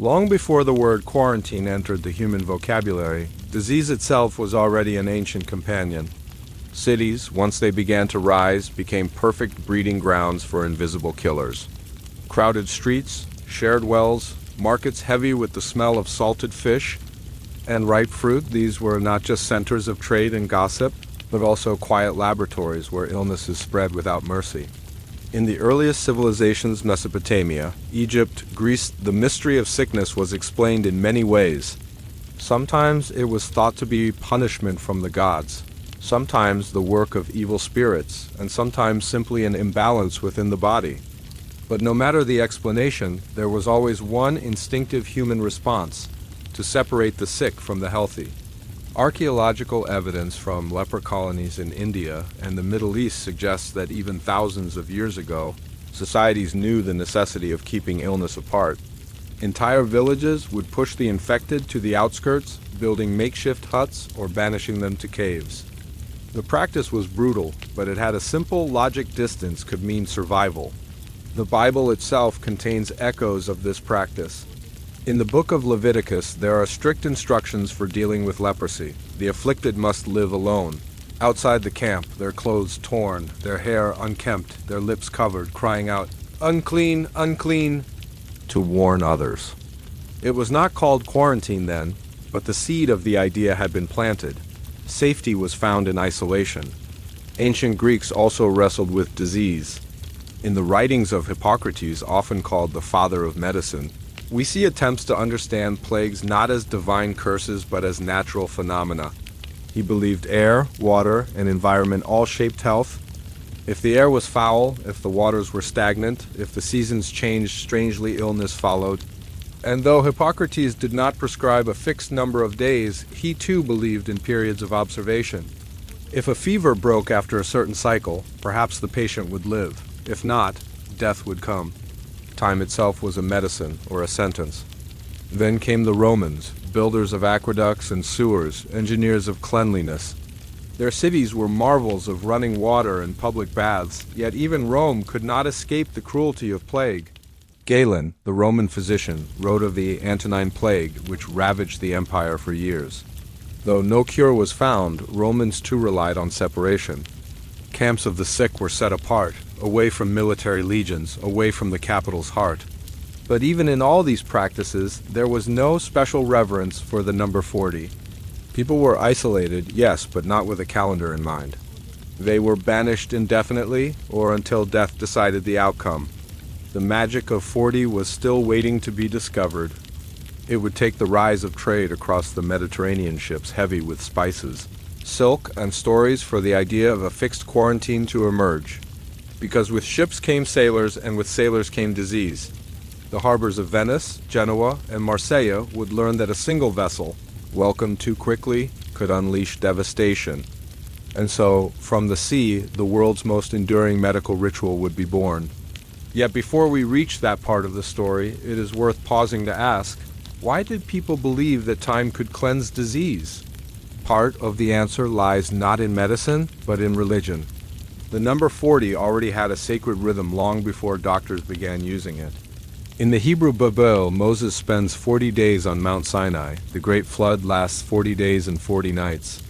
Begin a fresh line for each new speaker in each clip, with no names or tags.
Long before the word quarantine entered the human vocabulary, disease itself was already an ancient companion. Cities, once they began to rise, became perfect breeding grounds for invisible killers. Crowded streets, shared wells, markets heavy with the smell of salted fish and ripe fruit, these were not just centers of trade and gossip, but also quiet laboratories where illnesses spread without mercy. In the earliest civilizations, Mesopotamia, Egypt, Greece, the mystery of sickness was explained in many ways. Sometimes it was thought to be punishment from the gods, sometimes the work of evil spirits, and sometimes simply an imbalance within the body. But no matter the explanation, there was always one instinctive human response: to separate the sick from the healthy. Archaeological evidence from leper colonies in India and the Middle East suggests that even thousands of years ago, societies knew the necessity of keeping illness apart. Entire villages would push the infected to the outskirts, building makeshift huts or banishing them to caves. The practice was brutal, but it had a simple logic: distance could mean survival. The Bible itself contains echoes of this practice. In the book of Leviticus, there are strict instructions for dealing with leprosy. The afflicted must live alone. Outside the camp, their clothes torn, their hair unkempt, their lips covered, crying out, "Unclean, unclean," to warn others. It was not called quarantine then, but the seed of the idea had been planted. Safety was found in isolation. Ancient Greeks also wrestled with disease. In the writings of Hippocrates, often called the father of medicine, we see attempts to understand plagues not as divine curses but as natural phenomena. He believed air, water, and environment all shaped health. If the air was foul, if the waters were stagnant, if the seasons changed strangely, illness followed. And though Hippocrates did not prescribe a fixed number of days, he too believed in periods of observation. If a fever broke after a certain cycle, perhaps the patient would live. If not, death would come. Time itself was a medicine or a sentence. Then came the Romans, builders of aqueducts and sewers, engineers of cleanliness. Their cities were marvels of running water and public baths, yet even Rome could not escape the cruelty of plague. Galen, the Roman physician, wrote of the Antonine Plague, which ravaged the empire for years. Though no cure was found, Romans too relied on separation. Camps of the sick were set apart, away from military legions, away from the capital's heart. But even in all these practices, there was no special reverence for the number 40. People were isolated, yes, but not with a calendar in mind. They were banished indefinitely, or until death decided the outcome. The magic of 40 was still waiting to be discovered. It would take the rise of trade across the Mediterranean ships heavy with spices, silk, and stories for the idea of a fixed quarantine to emerge. Because with ships came sailors, and with sailors came disease. The harbors of Venice, Genoa, and Marseille would learn that a single vessel, welcomed too quickly, could unleash devastation. And so, from the sea, the world's most enduring medical ritual would be born. Yet before we reach that part of the story, it is worth pausing to ask, why did people believe that time could cleanse disease? Part of the answer lies not in medicine, but in religion. The number 40 already had a sacred rhythm long before doctors began using it. In the Hebrew Bible, Moses spends 40 days on Mount Sinai. The great flood lasts 40 days and 40 nights.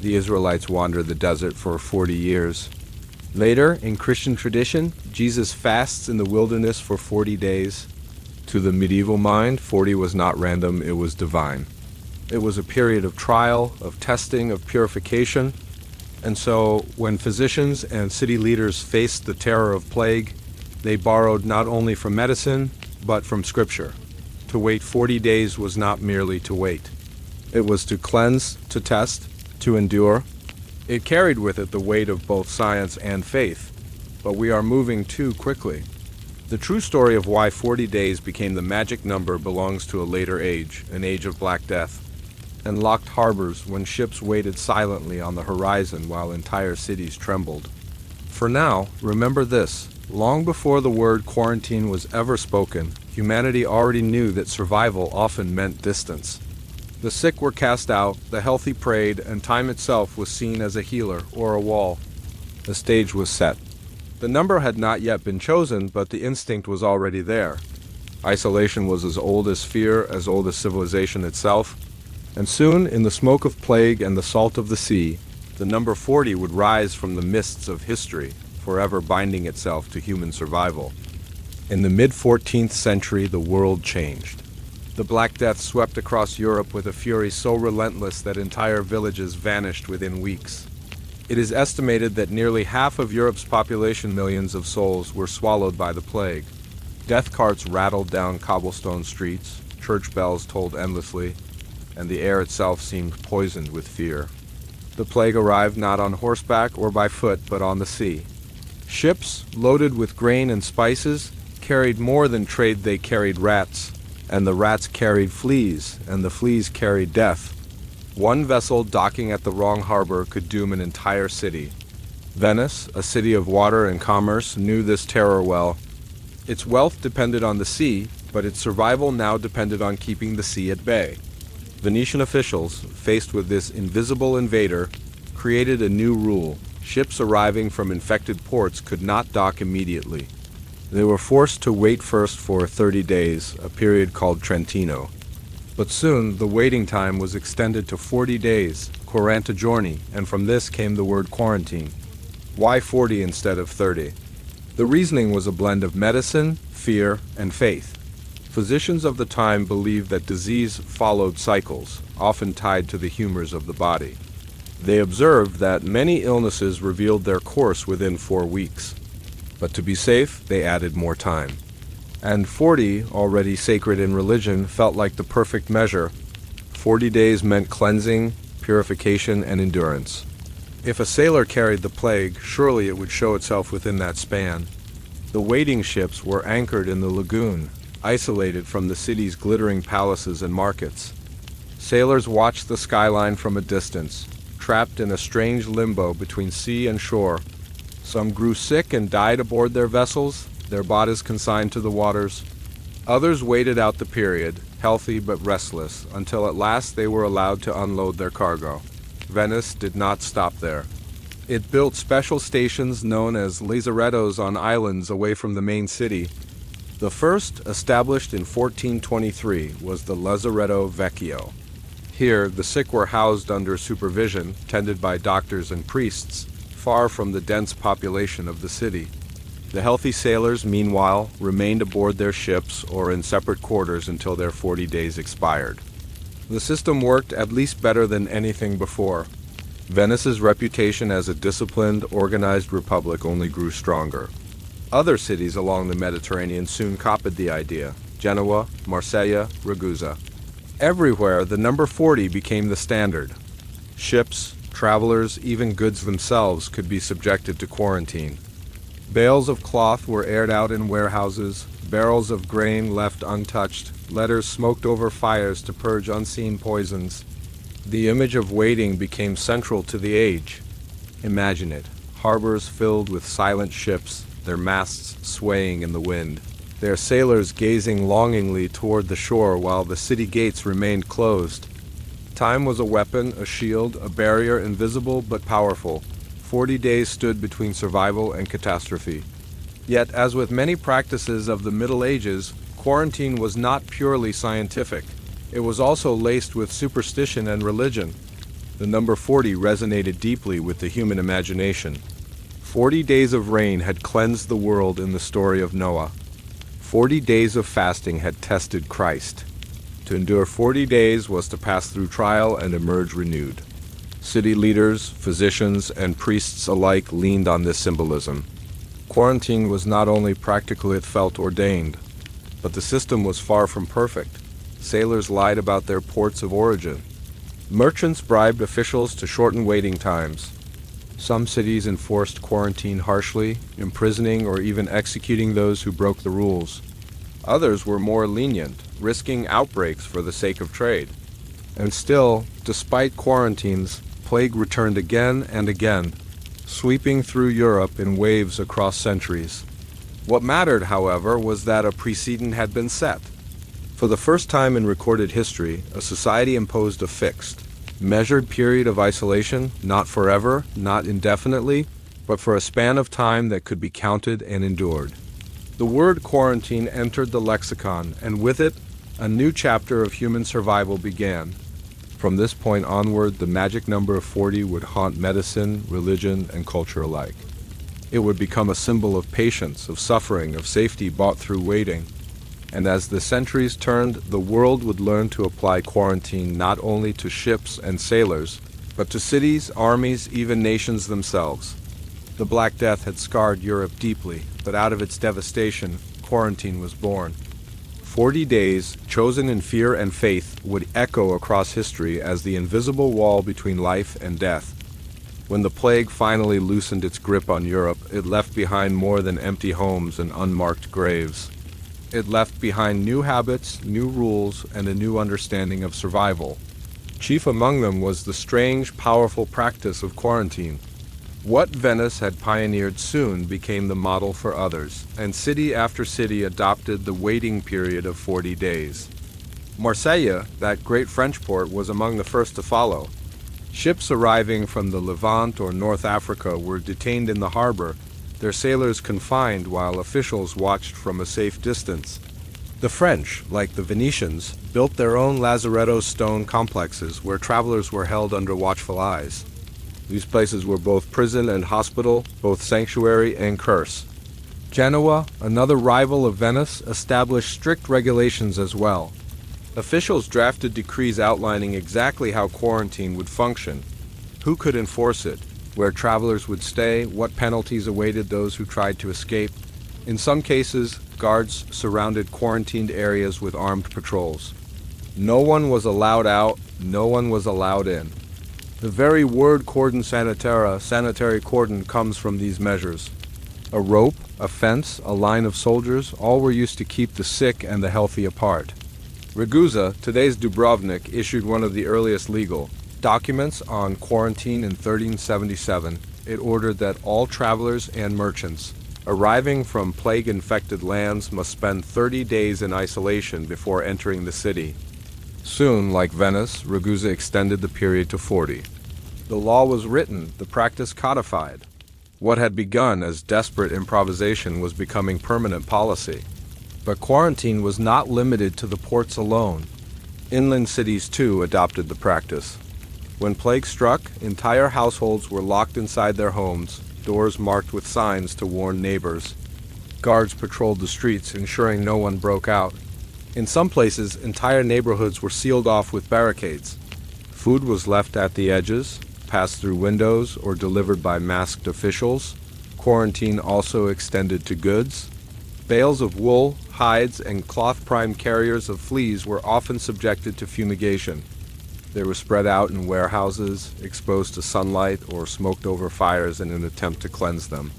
The Israelites wander the desert for 40 years. Later, in Christian tradition, Jesus fasts in the wilderness for 40 days. To the medieval mind, 40 was not random, it was divine. It was a period of trial, of testing, of purification. And so, when physicians and city leaders faced the terror of plague, they borrowed not only from medicine, but from Scripture. To wait 40 days was not merely to wait. It was to cleanse, to test, to endure. It carried with it the weight of both science and faith. But we are moving too quickly. The true story of why 40 days became the magic number belongs to a later age, an age of Black Death, and locked harbors when ships waited silently on the horizon while entire cities trembled. For now, remember this: long before the word quarantine was ever spoken, humanity already knew that survival often meant distance. The sick were cast out, the healthy prayed, and time itself was seen as a healer or a wall. The stage was set. The number had not yet been chosen, but the instinct was already there. Isolation was as old as fear, as old as civilization itself, and soon, in the smoke of plague and the salt of the sea, the number 40 would rise from the mists of history, forever binding itself to human survival. In the mid-14th century, the world changed. The Black Death swept across Europe with a fury so relentless that entire villages vanished within weeks. It is estimated that nearly half of Europe's population, millions of souls, were swallowed by the plague. Death carts rattled down cobblestone streets, church bells tolled endlessly, and the air itself seemed poisoned with fear. The plague arrived not on horseback or by foot, but on the sea. Ships, loaded with grain and spices, carried more than trade. They carried rats, and the rats carried fleas, and the fleas carried death. One vessel docking at the wrong harbor could doom an entire city. Venice, a city of water and commerce, knew this terror well. Its wealth depended on the sea, but its survival now depended on keeping the sea at bay. Venetian officials, faced with this invisible invader, created a new rule. Ships arriving from infected ports could not dock immediately. They were forced to wait first for 30 days, a period called Trentino. But soon the waiting time was extended to 40 days, 40 giorni, and from this came the word quarantine. Why 40 instead of 30? The reasoning was a blend of medicine, fear, and faith. Physicians of the time believed that disease followed cycles, often tied to the humors of the body. They observed that many illnesses revealed their course within 4 weeks. But to be safe, they added more time. And 40, already sacred in religion, felt like the perfect measure. 40 days meant cleansing, purification, and endurance. If a sailor carried the plague, surely it would show itself within that span. The waiting ships were anchored in the lagoon, isolated from the city's glittering palaces and markets. Sailors watched the skyline from a distance, trapped in a strange limbo between sea and shore. Some grew sick and died aboard their vessels, their bodies consigned to the waters. Others waited out the period, healthy but restless, until at last they were allowed to unload their cargo. Venice did not stop there. It built special stations known as lazarettos on islands away from the main city. The first, established in 1423, was the Lazaretto Vecchio. Here, the sick were housed under supervision, tended by doctors and priests, far from the dense population of the city. The healthy sailors, meanwhile, remained aboard their ships or in separate quarters until their 40 days expired. The system worked at least better than anything before. Venice's reputation as a disciplined, organized republic only grew stronger. Other cities along the Mediterranean soon copied the idea: Genoa, Marseille, Ragusa. Everywhere, the number 40 became the standard. Ships, travelers, even goods themselves could be subjected to quarantine. Bales of cloth were aired out in warehouses, barrels of grain left untouched, letters smoked over fires to purge unseen poisons. The image of waiting became central to the age. Imagine it, harbors filled with silent ships, their masts swaying in the wind, their sailors gazing longingly toward the shore while the city gates remained closed. Time was a weapon, a shield, a barrier invisible but powerful. 40 days stood between survival and catastrophe. Yet, as with many practices of the Middle Ages, quarantine was not purely scientific. It was also laced with superstition and religion. The number 40 resonated deeply with the human imagination. 40 days of rain had cleansed the world in the story of Noah. 40 days of fasting had tested Christ. To endure 40 days was to pass through trial and emerge renewed. City leaders, physicians, and priests alike leaned on this symbolism. Quarantine was not only practical, it felt ordained. But the system was far from perfect. Sailors lied about their ports of origin. Merchants bribed officials to shorten waiting times. Some cities enforced quarantine harshly, imprisoning or even executing those who broke the rules. Others were more lenient, risking outbreaks for the sake of trade. And still, despite quarantines, plague returned again and again, sweeping through Europe in waves across centuries. What mattered, however, was that a precedent had been set. For the first time in recorded history, a society imposed a fixed, measured period of isolation, not forever, not indefinitely, but for a span of time that could be counted and endured. The word quarantine entered the lexicon, and with it, a new chapter of human survival began. From this point onward, the magic number of 40 would haunt medicine, religion, and culture alike. It would become a symbol of patience, of suffering, of safety bought through waiting. And as the centuries turned, the world would learn to apply quarantine not only to ships and sailors, but to cities, armies, even nations themselves. The Black Death had scarred Europe deeply, but out of its devastation, quarantine was born. 40 days, chosen in fear and faith, would echo across history as the invisible wall between life and death. When the plague finally loosened its grip on Europe, it left behind more than empty homes and unmarked graves. It left behind new habits, new rules, and a new understanding of survival. Chief among them was the strange, powerful practice of quarantine. What Venice had pioneered soon became the model for others, and city after city adopted the waiting period of 40 days. Marseille, that great French port, was among the first to follow. Ships arriving from the Levant or North Africa were detained in the harbor, their sailors confined while officials watched from a safe distance. The French, like the Venetians, built their own lazaretto stone complexes where travelers were held under watchful eyes. These places were both prison and hospital, both sanctuary and curse. Genoa, another rival of Venice, established strict regulations as well. Officials drafted decrees outlining exactly how quarantine would function, who could enforce it, where travelers would stay, what penalties awaited those who tried to escape. In some cases, guards surrounded quarantined areas with armed patrols. No one was allowed out, no one was allowed in. The very word cordon sanitaire, sanitary cordon, comes from these measures. A rope, a fence, a line of soldiers, all were used to keep the sick and the healthy apart. Ragusa, today's Dubrovnik, issued one of the earliest legal documents on quarantine in 1377. It ordered that all travelers and merchants arriving from plague-infected lands must spend 30 days in isolation before entering the city. Soon, like Venice, Ragusa extended the period to 40. The law was written, the practice codified. What had begun as desperate improvisation was becoming permanent policy. But quarantine was not limited to the ports alone. Inland cities, too, adopted the practice. When plague struck, entire households were locked inside their homes, doors marked with signs to warn neighbors. Guards patrolled the streets, ensuring no one broke out. In some places, entire neighborhoods were sealed off with barricades. Food was left at the edges, passed through windows, or delivered by masked officials. Quarantine also extended to goods. Bales of wool, hides, and cloth-primed carriers of fleas were often subjected to fumigation. They were spread out in warehouses, exposed to sunlight, or smoked over fires in an attempt to cleanse them.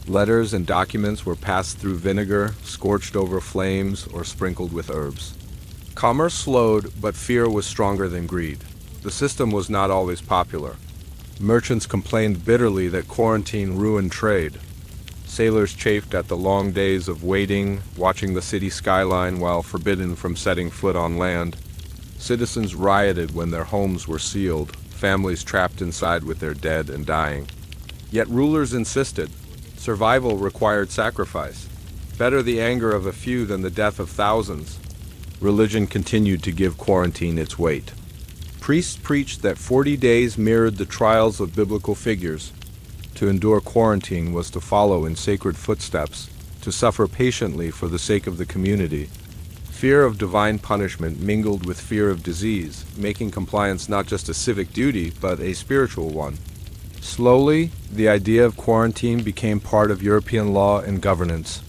Letters and documents were passed through vinegar, scorched over flames, or sprinkled with herbs. Commerce slowed, but fear was stronger than greed. The system was not always popular. Merchants complained bitterly that quarantine ruined trade. Sailors chafed at the long days of waiting, watching the city skyline while forbidden from setting foot on land. Citizens rioted when their homes were sealed, families trapped inside with their dead and dying. Yet rulers insisted. Survival required sacrifice. Better the anger of a few than the death of thousands. Religion continued to give quarantine its weight. Priests preached that 40 days mirrored the trials of biblical figures. To endure quarantine was to follow in sacred footsteps, to suffer patiently for the sake of the community. Fear of divine punishment mingled with fear of disease, making compliance not just a civic duty, but a spiritual one. Slowly, the idea of quarantine became part of European law and governance.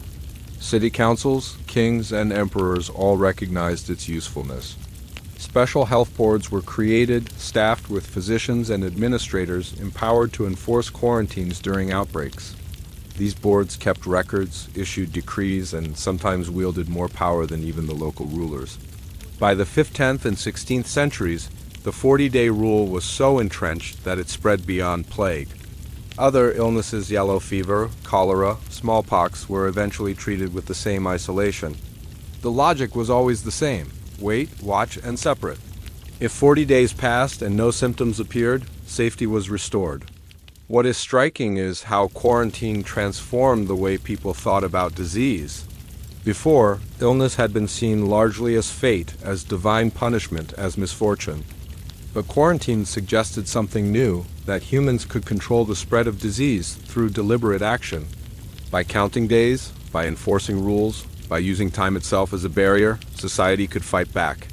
City councils, kings, and emperors all recognized its usefulness. Special health boards were created, staffed with physicians and administrators empowered to enforce quarantines during outbreaks. These boards kept records, issued decrees, and sometimes wielded more power than even the local rulers. By the 5th, 10th, and 16th centuries, the 40-day rule was so entrenched that it spread beyond plague. Other illnesses, yellow fever, cholera, smallpox, were eventually treated with the same isolation. The logic was always the same: wait, watch, and separate. If 40 days passed and no symptoms appeared, safety was restored. What is striking is how quarantine transformed the way people thought about disease. Before, illness had been seen largely as fate, as divine punishment, as misfortune. But quarantine suggested something new, that humans could control the spread of disease through deliberate action. By counting days, by enforcing rules, by using time itself as a barrier, society could fight back.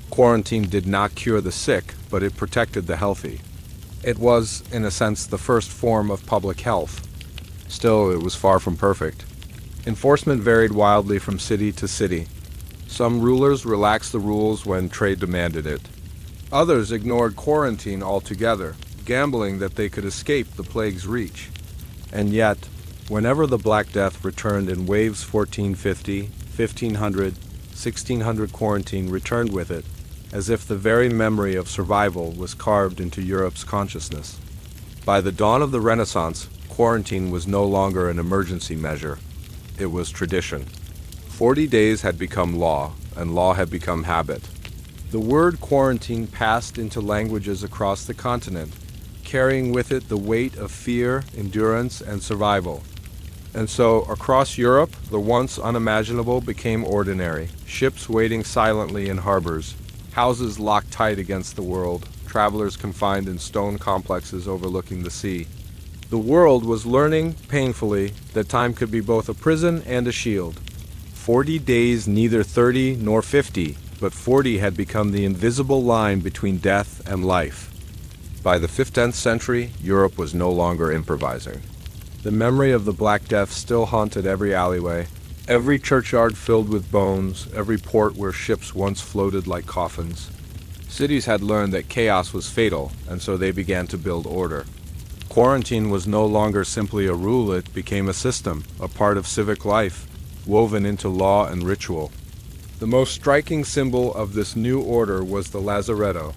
Quarantine did not cure the sick, but it protected the healthy. It was, in a sense, the first form of public health. Still, it was far from perfect. Enforcement varied wildly from city to city. Some rulers relaxed the rules when trade demanded it. Others ignored quarantine altogether, gambling that they could escape the plague's reach. And yet, whenever the Black Death returned in waves, 1450, 1500, 1600 quarantine returned with it, as if the very memory of survival was carved into Europe's consciousness. By the dawn of the Renaissance, quarantine was no longer an emergency measure. It was tradition. 40 days had become law, and law had become habit. The word quarantine passed into languages across the continent, carrying with it the weight of fear, endurance, and survival. And so, across Europe, the once unimaginable became ordinary, ships waiting silently in harbors, houses locked tight against the world, travelers confined in stone complexes overlooking the sea. The world was learning, painfully, that time could be both a prison and a shield. 40 days, neither 30 nor 50, but 40 had become the invisible line between death and life. By the 15th century, Europe was no longer improvising. The memory of the Black Death still haunted every alleyway, every churchyard filled with bones, every port where ships once floated like coffins. Cities had learned that chaos was fatal, and so they began to build order. Quarantine was no longer simply a rule, it became a system, a part of civic life, woven into law and ritual. The most striking symbol of this new order was the lazaretto.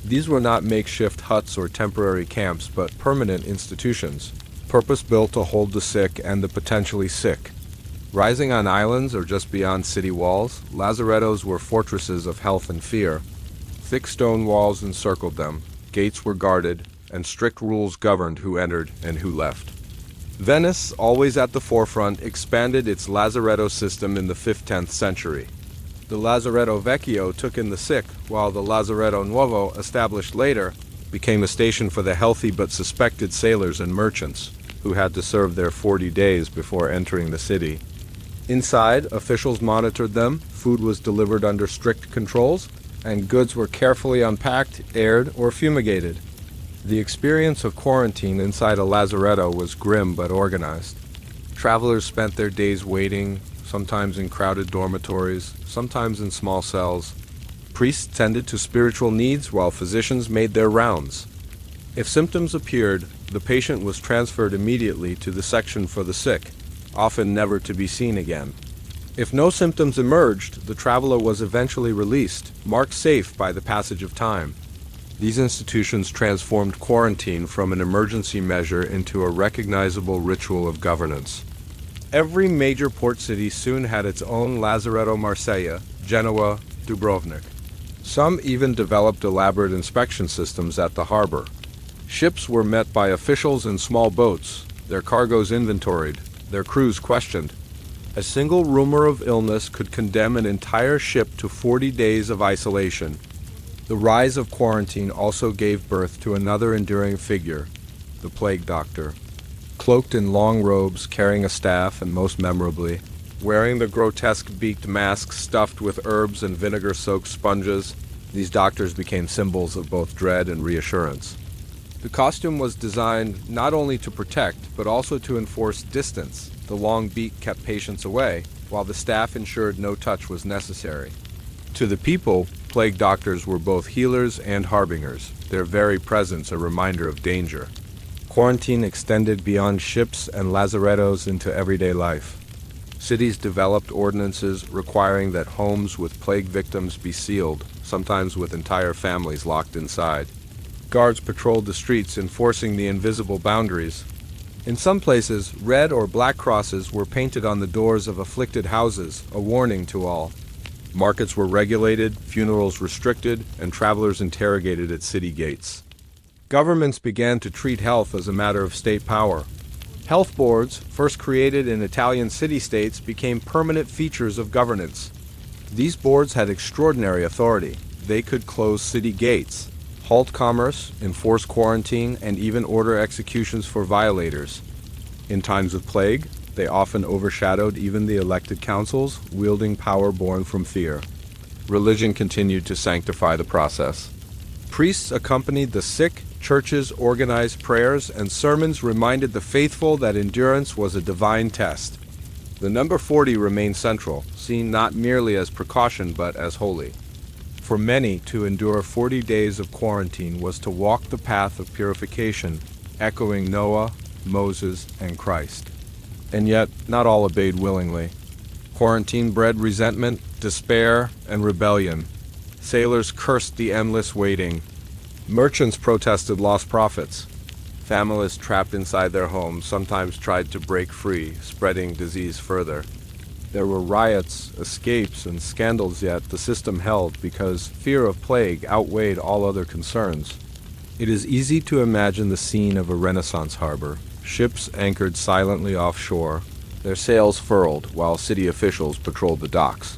These were not makeshift huts or temporary camps, but permanent institutions, purpose-built to hold the sick and the potentially sick. Rising on islands or just beyond city walls, lazarettos were fortresses of health and fear. Thick stone walls encircled them, gates were guarded, and strict rules governed who entered and who left. Venice, always at the forefront, expanded its lazaretto system in the 15th century. The Lazaretto Vecchio took in the sick, while the Lazaretto Nuovo, established later, became a station for the healthy but suspected sailors and merchants, who had to serve their 40 days before entering the city. Inside, officials monitored them, food was delivered under strict controls, and goods were carefully unpacked, aired, or fumigated. The experience of quarantine inside a lazaretto was grim but organized. Travelers spent their days waiting, sometimes in crowded dormitories, sometimes in small cells. Priests tended to spiritual needs while physicians made their rounds. If symptoms appeared, the patient was transferred immediately to the section for the sick, often never to be seen again. If no symptoms emerged, the traveler was eventually released, marked safe by the passage of time. These institutions transformed quarantine from an emergency measure into a recognizable ritual of governance. Every major port city soon had its own Lazaretto Marseille, Genoa, Dubrovnik. Some even developed elaborate inspection systems at the harbor. Ships were met by officials in small boats, their cargoes inventoried, their crews questioned. A single rumor of illness could condemn an entire ship to 40 days of isolation. The rise of quarantine also gave birth to another enduring figure, the plague doctor. Cloaked in long robes, carrying a staff, and most memorably, wearing the grotesque beaked masks stuffed with herbs and vinegar-soaked sponges, these doctors became symbols of both dread and reassurance. The costume was designed not only to protect, but also to enforce distance. The long beak kept patients away, while the staff ensured no touch was necessary. To the people, plague doctors were both healers and harbingers, their very presence a reminder of danger. Quarantine extended beyond ships and lazarettos into everyday life. Cities developed ordinances requiring that homes with plague victims be sealed, sometimes with entire families locked inside. Guards patrolled the streets enforcing the invisible boundaries. In some places, red or black crosses were painted on the doors of afflicted houses, a warning to all. Markets were regulated, funerals restricted, and travelers interrogated at city gates. Governments began to treat health as a matter of state power. Health boards, first created in Italian city-states, became permanent features of governance. These boards had extraordinary authority. They could close city gates, halt commerce, enforce quarantine, and even order executions for violators. In times of plague, they often overshadowed even the elected councils, wielding power born from fear. Religion continued to sanctify the process. Priests accompanied the sick, churches organized prayers, and sermons reminded the faithful that endurance was a divine test. The number 40 remained central, seen not merely as precaution but as holy. For many, to endure 40 days of quarantine was to walk the path of purification, echoing Noah, Moses, and Christ. And yet, not all obeyed willingly. Quarantine bred resentment, despair, and rebellion. Sailors cursed the endless waiting. Merchants protested lost profits. Families trapped inside their homes sometimes tried to break free, spreading disease further. There were riots, escapes, and scandals, yet the system held because fear of plague outweighed all other concerns. It is easy to imagine the scene of a Renaissance harbor, ships anchored silently offshore, their sails furled while city officials patrolled the docks.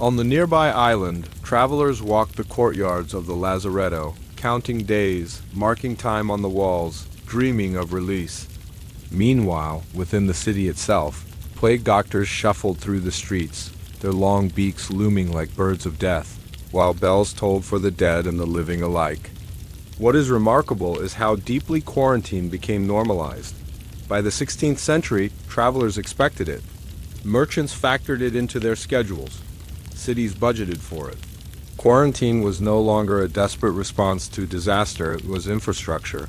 On the nearby island, travelers walked the courtyards of the Lazaretto, counting days, marking time on the walls, dreaming of release. Meanwhile, within the city itself, plague doctors shuffled through the streets, their long beaks looming like birds of death, while bells tolled for the dead and the living alike. What is remarkable is how deeply quarantine became normalized. By the 16th century, travelers expected it. Merchants factored it into their schedules. Cities budgeted for it. Quarantine was no longer a desperate response to disaster, it was infrastructure.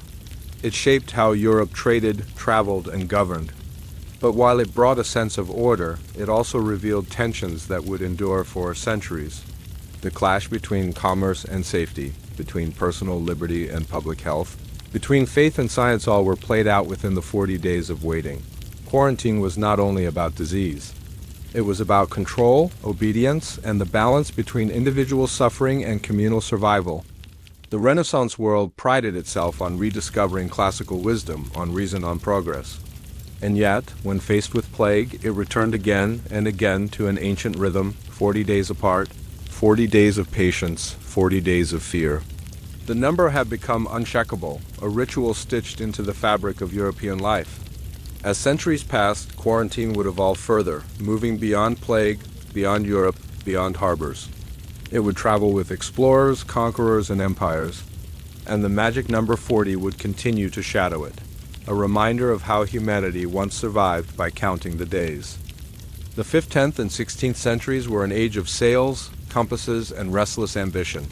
It shaped how Europe traded, traveled, and governed. But while it brought a sense of order, it also revealed tensions that would endure for centuries. The clash between commerce and safety, between personal liberty and public health, between faith and science, all were played out within the 40 days of waiting. Quarantine was not only about disease. It was about control, obedience, and the balance between individual suffering and communal survival. The Renaissance world prided itself on rediscovering classical wisdom, on reason, on progress. And yet, when faced with plague, it returned again and again to an ancient rhythm, 40 days apart, 40 days of patience, 40 days of fear. The number had become uncheckable, a ritual stitched into the fabric of European life. As centuries passed, quarantine would evolve further, moving beyond plague, beyond Europe, beyond harbors. It would travel with explorers, conquerors, and empires, and the magic number 40 would continue to shadow it, a reminder of how humanity once survived by counting the days. The 5th, 10th, and 16th centuries were an age of sails, compasses, and restless ambition.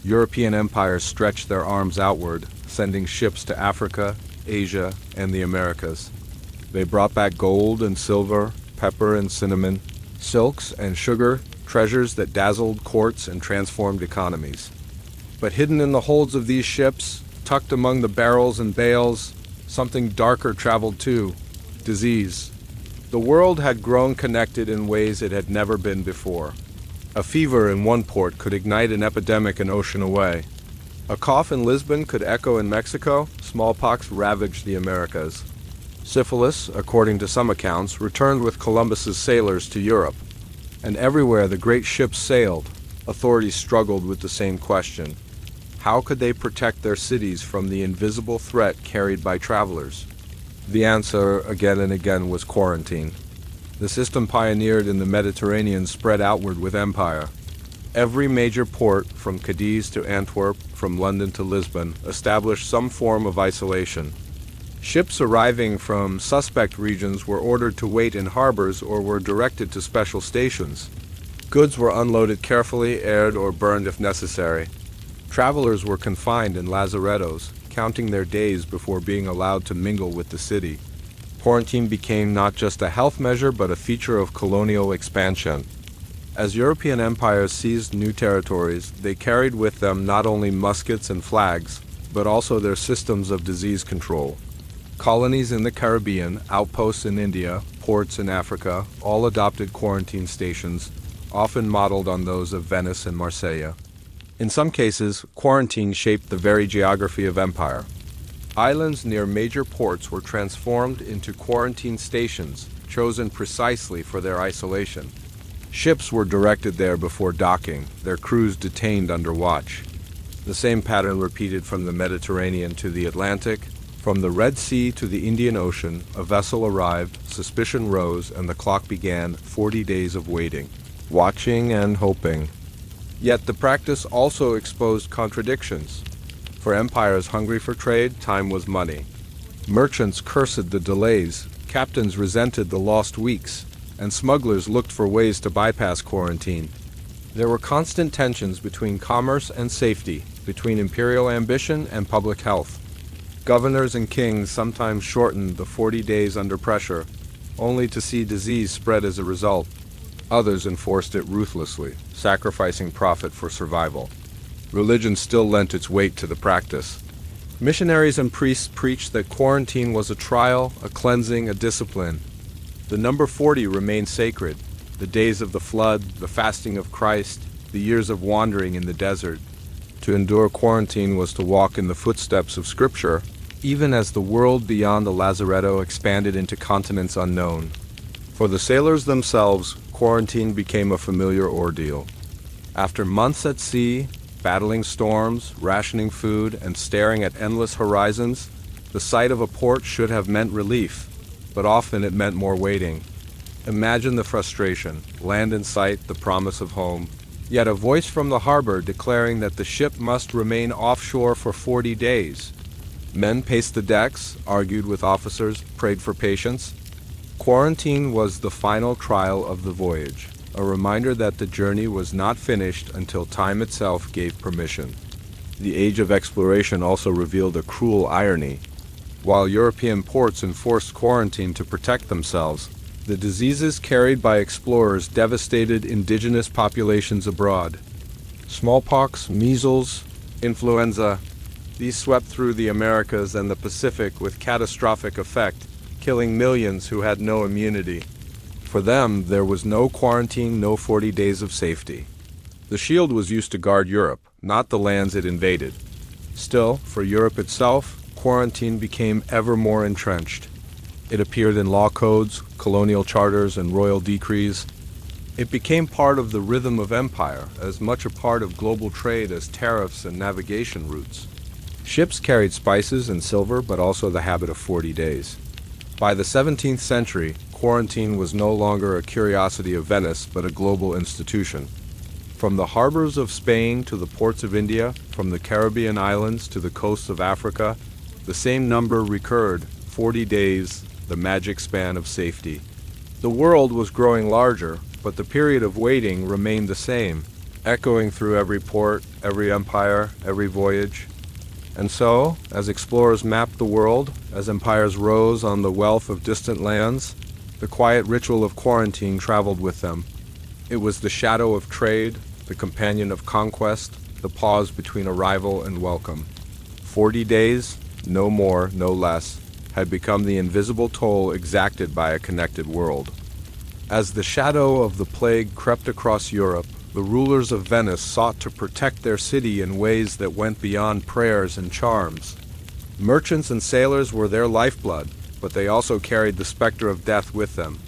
European empires stretched their arms outward, sending ships to Africa, Asia, and the Americas. They brought back gold and silver, pepper and cinnamon, silks and sugar, treasures that dazzled courts and transformed economies. But hidden in the holds of these ships, tucked among the barrels and bales, something darker traveled too: disease. The world had grown connected in ways it had never been before. A fever in one port could ignite an epidemic an ocean away. A cough in Lisbon could echo in Mexico. Smallpox ravaged the Americas. Syphilis, according to some accounts, returned with Columbus's sailors to Europe. And everywhere the great ships sailed, authorities struggled with the same question. How could they protect their cities from the invisible threat carried by travelers? The answer, again and again, was quarantine. The system pioneered in the Mediterranean spread outward with empire. Every major port, from Cadiz to Antwerp, from London to Lisbon, established some form of isolation. Ships arriving from suspect regions were ordered to wait in harbors or were directed to special stations. Goods were unloaded carefully, aired, or burned if necessary. Travelers were confined in lazarettos, counting their days before being allowed to mingle with the city. Quarantine became not just a health measure but a feature of colonial expansion. As European empires seized new territories, they carried with them not only muskets and flags, but also their systems of disease control. Colonies in the Caribbean, outposts in India, ports in Africa, all adopted quarantine stations, often modeled on those of Venice and Marseille. In some cases, quarantine shaped the very geography of empire. Islands near major ports were transformed into quarantine stations, chosen precisely for their isolation. Ships were directed there before docking, their crews detained under watch. The same pattern repeated from the Mediterranean to the Atlantic. From the Red Sea to the Indian Ocean, a vessel arrived, suspicion rose, and the clock began 40 days of waiting, watching and hoping. Yet the practice also exposed contradictions. For empires hungry for trade, time was money. Merchants cursed the delays, captains resented the lost weeks, and smugglers looked for ways to bypass quarantine. There were constant tensions between commerce and safety, between imperial ambition and public health. Governors and kings sometimes shortened the 40 days under pressure, only to see disease spread as a result. Others enforced it ruthlessly, sacrificing profit for survival. Religion still lent its weight to the practice. Missionaries and priests preached that quarantine was a trial, a cleansing, a discipline. The number 40 remained sacred, the days of the flood, the fasting of Christ, the years of wandering in the desert. To endure quarantine was to walk in the footsteps of Scripture, even as the world beyond the lazaretto expanded into continents unknown. For the sailors themselves, quarantine became a familiar ordeal. After months at sea, battling storms, rationing food, and staring at endless horizons, the sight of a port should have meant relief, but often it meant more waiting. Imagine the frustration, land in sight, the promise of home, yet a voice from the harbor declaring that the ship must remain offshore for 40 days. Men paced the decks, argued with officers, prayed for patience. Quarantine was the final trial of the voyage, a reminder that the journey was not finished until time itself gave permission. The age of exploration also revealed a cruel irony. While European ports enforced quarantine to protect themselves, the diseases carried by explorers devastated indigenous populations abroad. Smallpox, measles, influenza, these swept through the Americas and the Pacific with catastrophic effect, killing millions who had no immunity. For them, there was no quarantine, no 40 days of safety. The shield was used to guard Europe, not the lands it invaded. Still, for Europe itself, quarantine became ever more entrenched. It appeared in law codes, colonial charters, and royal decrees. It became part of the rhythm of empire, as much a part of global trade as tariffs and navigation routes. Ships carried spices and silver, but also the habit of 40 days. By the 17th century, quarantine was no longer a curiosity of Venice, but a global institution. From the harbors of Spain to the ports of India, from the Caribbean islands to the coasts of Africa, the same number recurred, 40 days, the magic span of safety. The world was growing larger, but the period of waiting remained the same, echoing through every port, every empire, every voyage. And so, as explorers mapped the world, as empires rose on the wealth of distant lands, the quiet ritual of quarantine traveled with them. It was the shadow of trade, the companion of conquest, the pause between arrival and welcome. 40 days, no more, no less, had become the invisible toll exacted by a connected world. As the shadow of the plague crept across Europe, the rulers of Venice sought to protect their city in ways that went beyond prayers and charms. Merchants and sailors were their lifeblood, but they also carried the specter of death with them.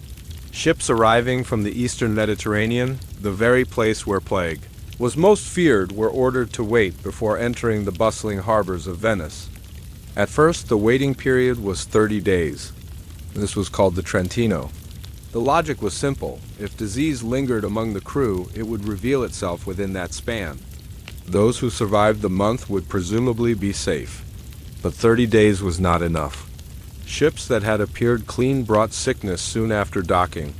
Ships arriving from the eastern Mediterranean, the very place where plague was most feared, were ordered to wait before entering the bustling harbors of Venice. At first, the waiting period was 30 days. This was called the Trentino. The logic was simple. If disease lingered among the crew, it would reveal itself within that span. Those who survived the month would presumably be safe. But 30 days was not enough. Ships that had appeared clean brought sickness soon after docking.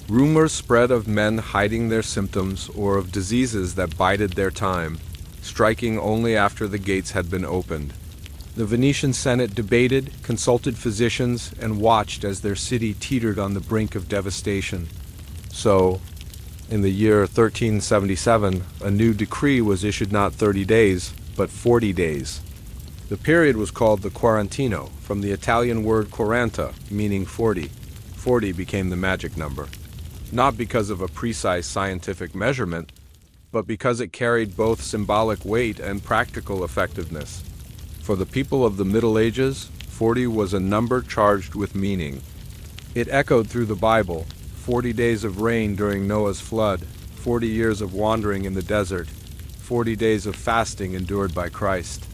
Rumors spread of men hiding their symptoms or of diseases that bided their time, striking only after the gates had been opened. The Venetian Senate debated, consulted physicians, and watched as their city teetered on the brink of devastation. So, in the year 1377, a new decree was issued not 30 days, but 40 days. The period was called the Quarantino, from the Italian word quaranta, meaning 40. 40 became the magic number, not because of a precise scientific measurement, but because it carried both symbolic weight and practical effectiveness. For the people of the Middle Ages, 40 was a number charged with meaning. It echoed through the Bible: 40 days of rain during Noah's flood, 40 years of wandering in the desert, 40 days of fasting endured by Christ.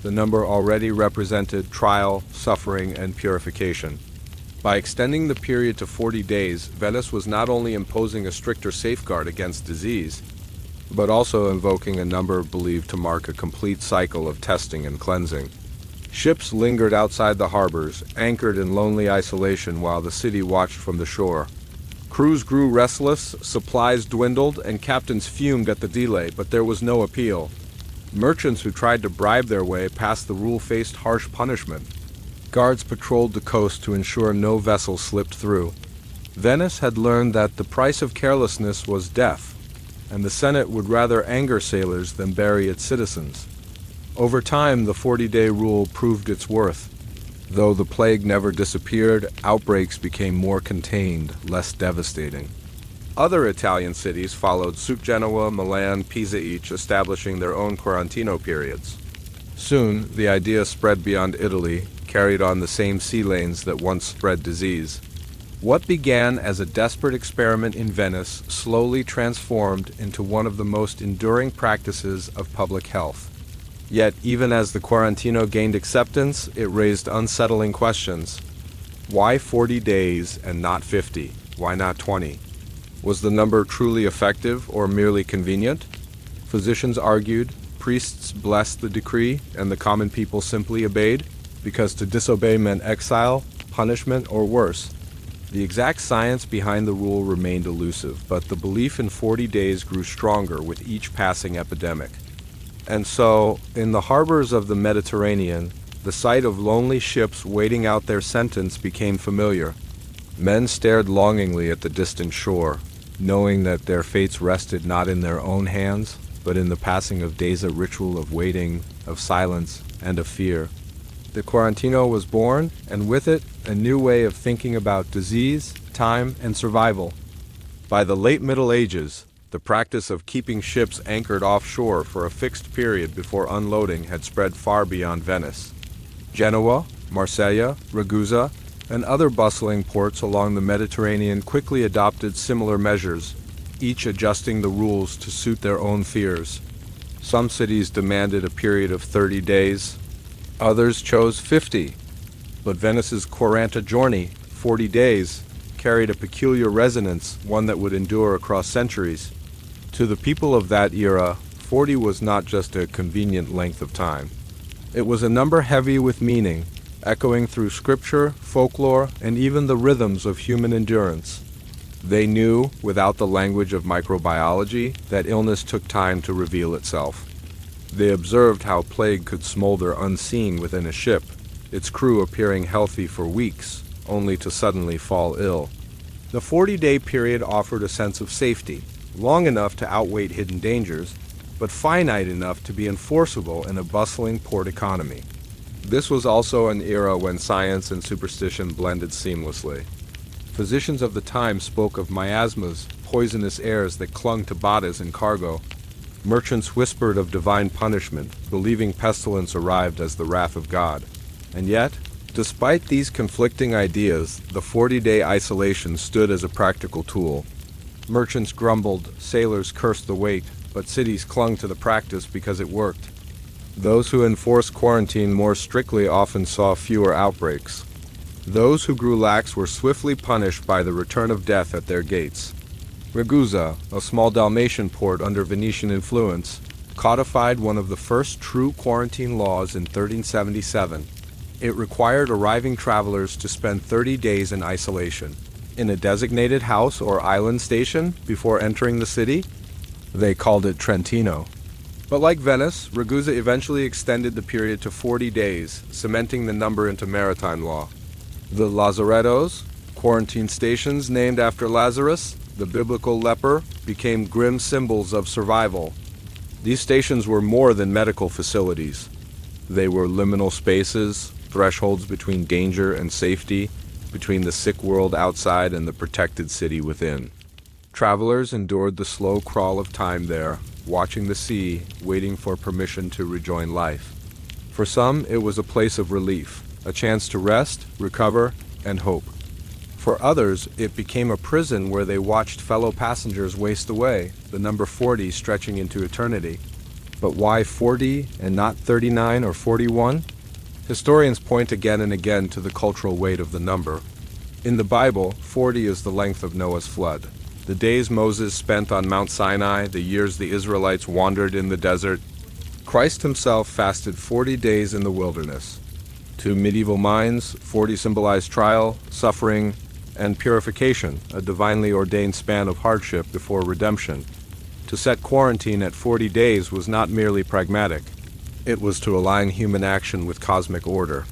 The number already represented trial, suffering, and purification. By extending the period to 40 days, Venice was not only imposing a stricter safeguard against disease, but also invoking a number believed to mark a complete cycle of testing and cleansing. Ships lingered outside the harbors, anchored in lonely isolation while the city watched from the shore. Crews grew restless, supplies dwindled, and captains fumed at the delay, but there was no appeal. Merchants who tried to bribe their way past the rule faced harsh punishment. Guards patrolled the coast to ensure no vessel slipped through. Venice had learned that the price of carelessness was death, and the Senate would rather anger sailors than bury its citizens. Over time, the 40-day rule proved its worth. Though the plague never disappeared, outbreaks became more contained, less devastating. Other Italian cities followed suit: Genoa, Milan, Pisa, each establishing their own quarantino periods. Soon, the idea spread beyond Italy, carried on the same sea lanes that once spread disease. What began as a desperate experiment in Venice slowly transformed into one of the most enduring practices of public health. Yet, even as the quarantino gained acceptance, it raised unsettling questions. Why 40 days and not 50? Why not 20? Was the number truly effective or merely convenient? Physicians argued, priests blessed the decree, and the common people simply obeyed, because to disobey meant exile, punishment, or worse. The exact science behind the rule remained elusive, but the belief in 40 days grew stronger with each passing epidemic. And so, in the harbors of the Mediterranean, the sight of lonely ships waiting out their sentence became familiar. Men stared longingly at the distant shore, knowing that their fates rested not in their own hands, but in the passing of days, a ritual of waiting, of silence, and of fear. The quarantino was born, and with it, a new way of thinking about disease, time, and survival. By the late Middle Ages, the practice of keeping ships anchored offshore for a fixed period before unloading had spread far beyond Venice. Genoa, Marseille, Ragusa, and other bustling ports along the Mediterranean quickly adopted similar measures, each adjusting the rules to suit their own fears. Some cities demanded a period of 30 days, others chose 50. But Venice's 40 giorni, 40 days, carried a peculiar resonance, one that would endure across centuries. To the people of that era, 40 was not just a convenient length of time. It was a number heavy with meaning, echoing through scripture, folklore, and even the rhythms of human endurance. They knew, without the language of microbiology, that illness took time to reveal itself. They observed how plague could smolder unseen within a ship, its crew appearing healthy for weeks, only to suddenly fall ill. The 40-day period offered a sense of safety, long enough to outweigh hidden dangers, but finite enough to be enforceable in a bustling port economy. This was also an era when science and superstition blended seamlessly. Physicians of the time spoke of miasmas, poisonous airs that clung to bodies and cargo. Merchants whispered of divine punishment, believing pestilence arrived as the wrath of God. And yet, despite these conflicting ideas, the 40-day isolation stood as a practical tool. Merchants grumbled, sailors cursed the weight, but cities clung to the practice because it worked. Those who enforced quarantine more strictly often saw fewer outbreaks. Those who grew lax were swiftly punished by the return of death at their gates. Ragusa, a small Dalmatian port under Venetian influence, codified one of the first true quarantine laws in 1377. It required arriving travelers to spend 30 days in isolation, in a designated house or island station before entering the city. They called it Trentino. But like Venice, Ragusa eventually extended the period to 40 days, cementing the number into maritime law. The lazarettos, quarantine stations named after Lazarus, the biblical leper, became grim symbols of survival. These stations were more than medical facilities. They were liminal spaces, thresholds between danger and safety, between the sick world outside and the protected city within. Travelers endured the slow crawl of time there, watching the sea, waiting for permission to rejoin life. For some, it was a place of relief, a chance to rest, recover, and hope. For others, it became a prison where they watched fellow passengers waste away, the number 40 stretching into eternity. But why 40 and not 39 or 41? Historians point again and again to the cultural weight of the number. In the Bible, 40 is the length of Noah's flood. The days Moses spent on Mount Sinai, the years the Israelites wandered in the desert. Christ himself fasted 40 days in the wilderness. To medieval minds, 40 symbolized trial, suffering, and purification, a divinely ordained span of hardship before redemption. To set quarantine at 40 days was not merely pragmatic. It was to align human action with cosmic order.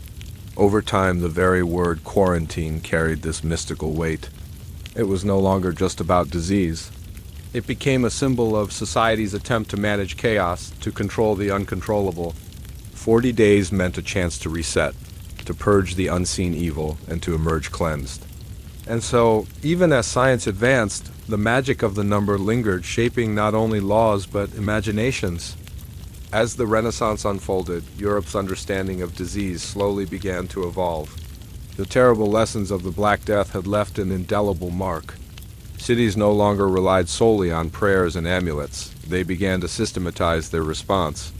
Over time, the very word quarantine carried this mystical weight. It was no longer just about disease. It became a symbol of society's attempt to manage chaos, to control the uncontrollable. 40 days meant a chance to reset, to purge the unseen evil, and to emerge cleansed. And so, even as science advanced, the magic of the number lingered, shaping not only laws but imaginations. As the Renaissance unfolded, Europe's understanding of disease slowly began to evolve. The terrible lessons of the Black Death had left an indelible mark. Cities no longer relied solely on prayers and amulets. They began to systematize their response.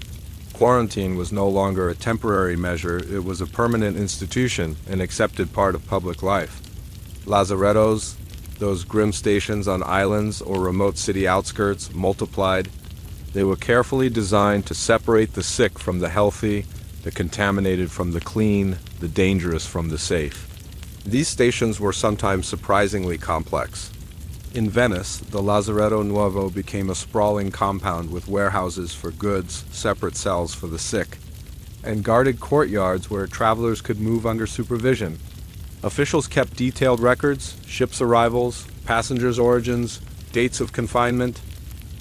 Quarantine was no longer a temporary measure, it was a permanent institution, an accepted part of public life. Lazarettos, those grim stations on islands or remote city outskirts, multiplied. They were carefully designed to separate the sick from the healthy, the contaminated from the clean, the dangerous from the safe. These stations were sometimes surprisingly complex. In Venice, the Lazaretto Nuovo became a sprawling compound with warehouses for goods, separate cells for the sick, and guarded courtyards where travelers could move under supervision. Officials kept detailed records, ships' arrivals, passengers' origins, dates of confinement.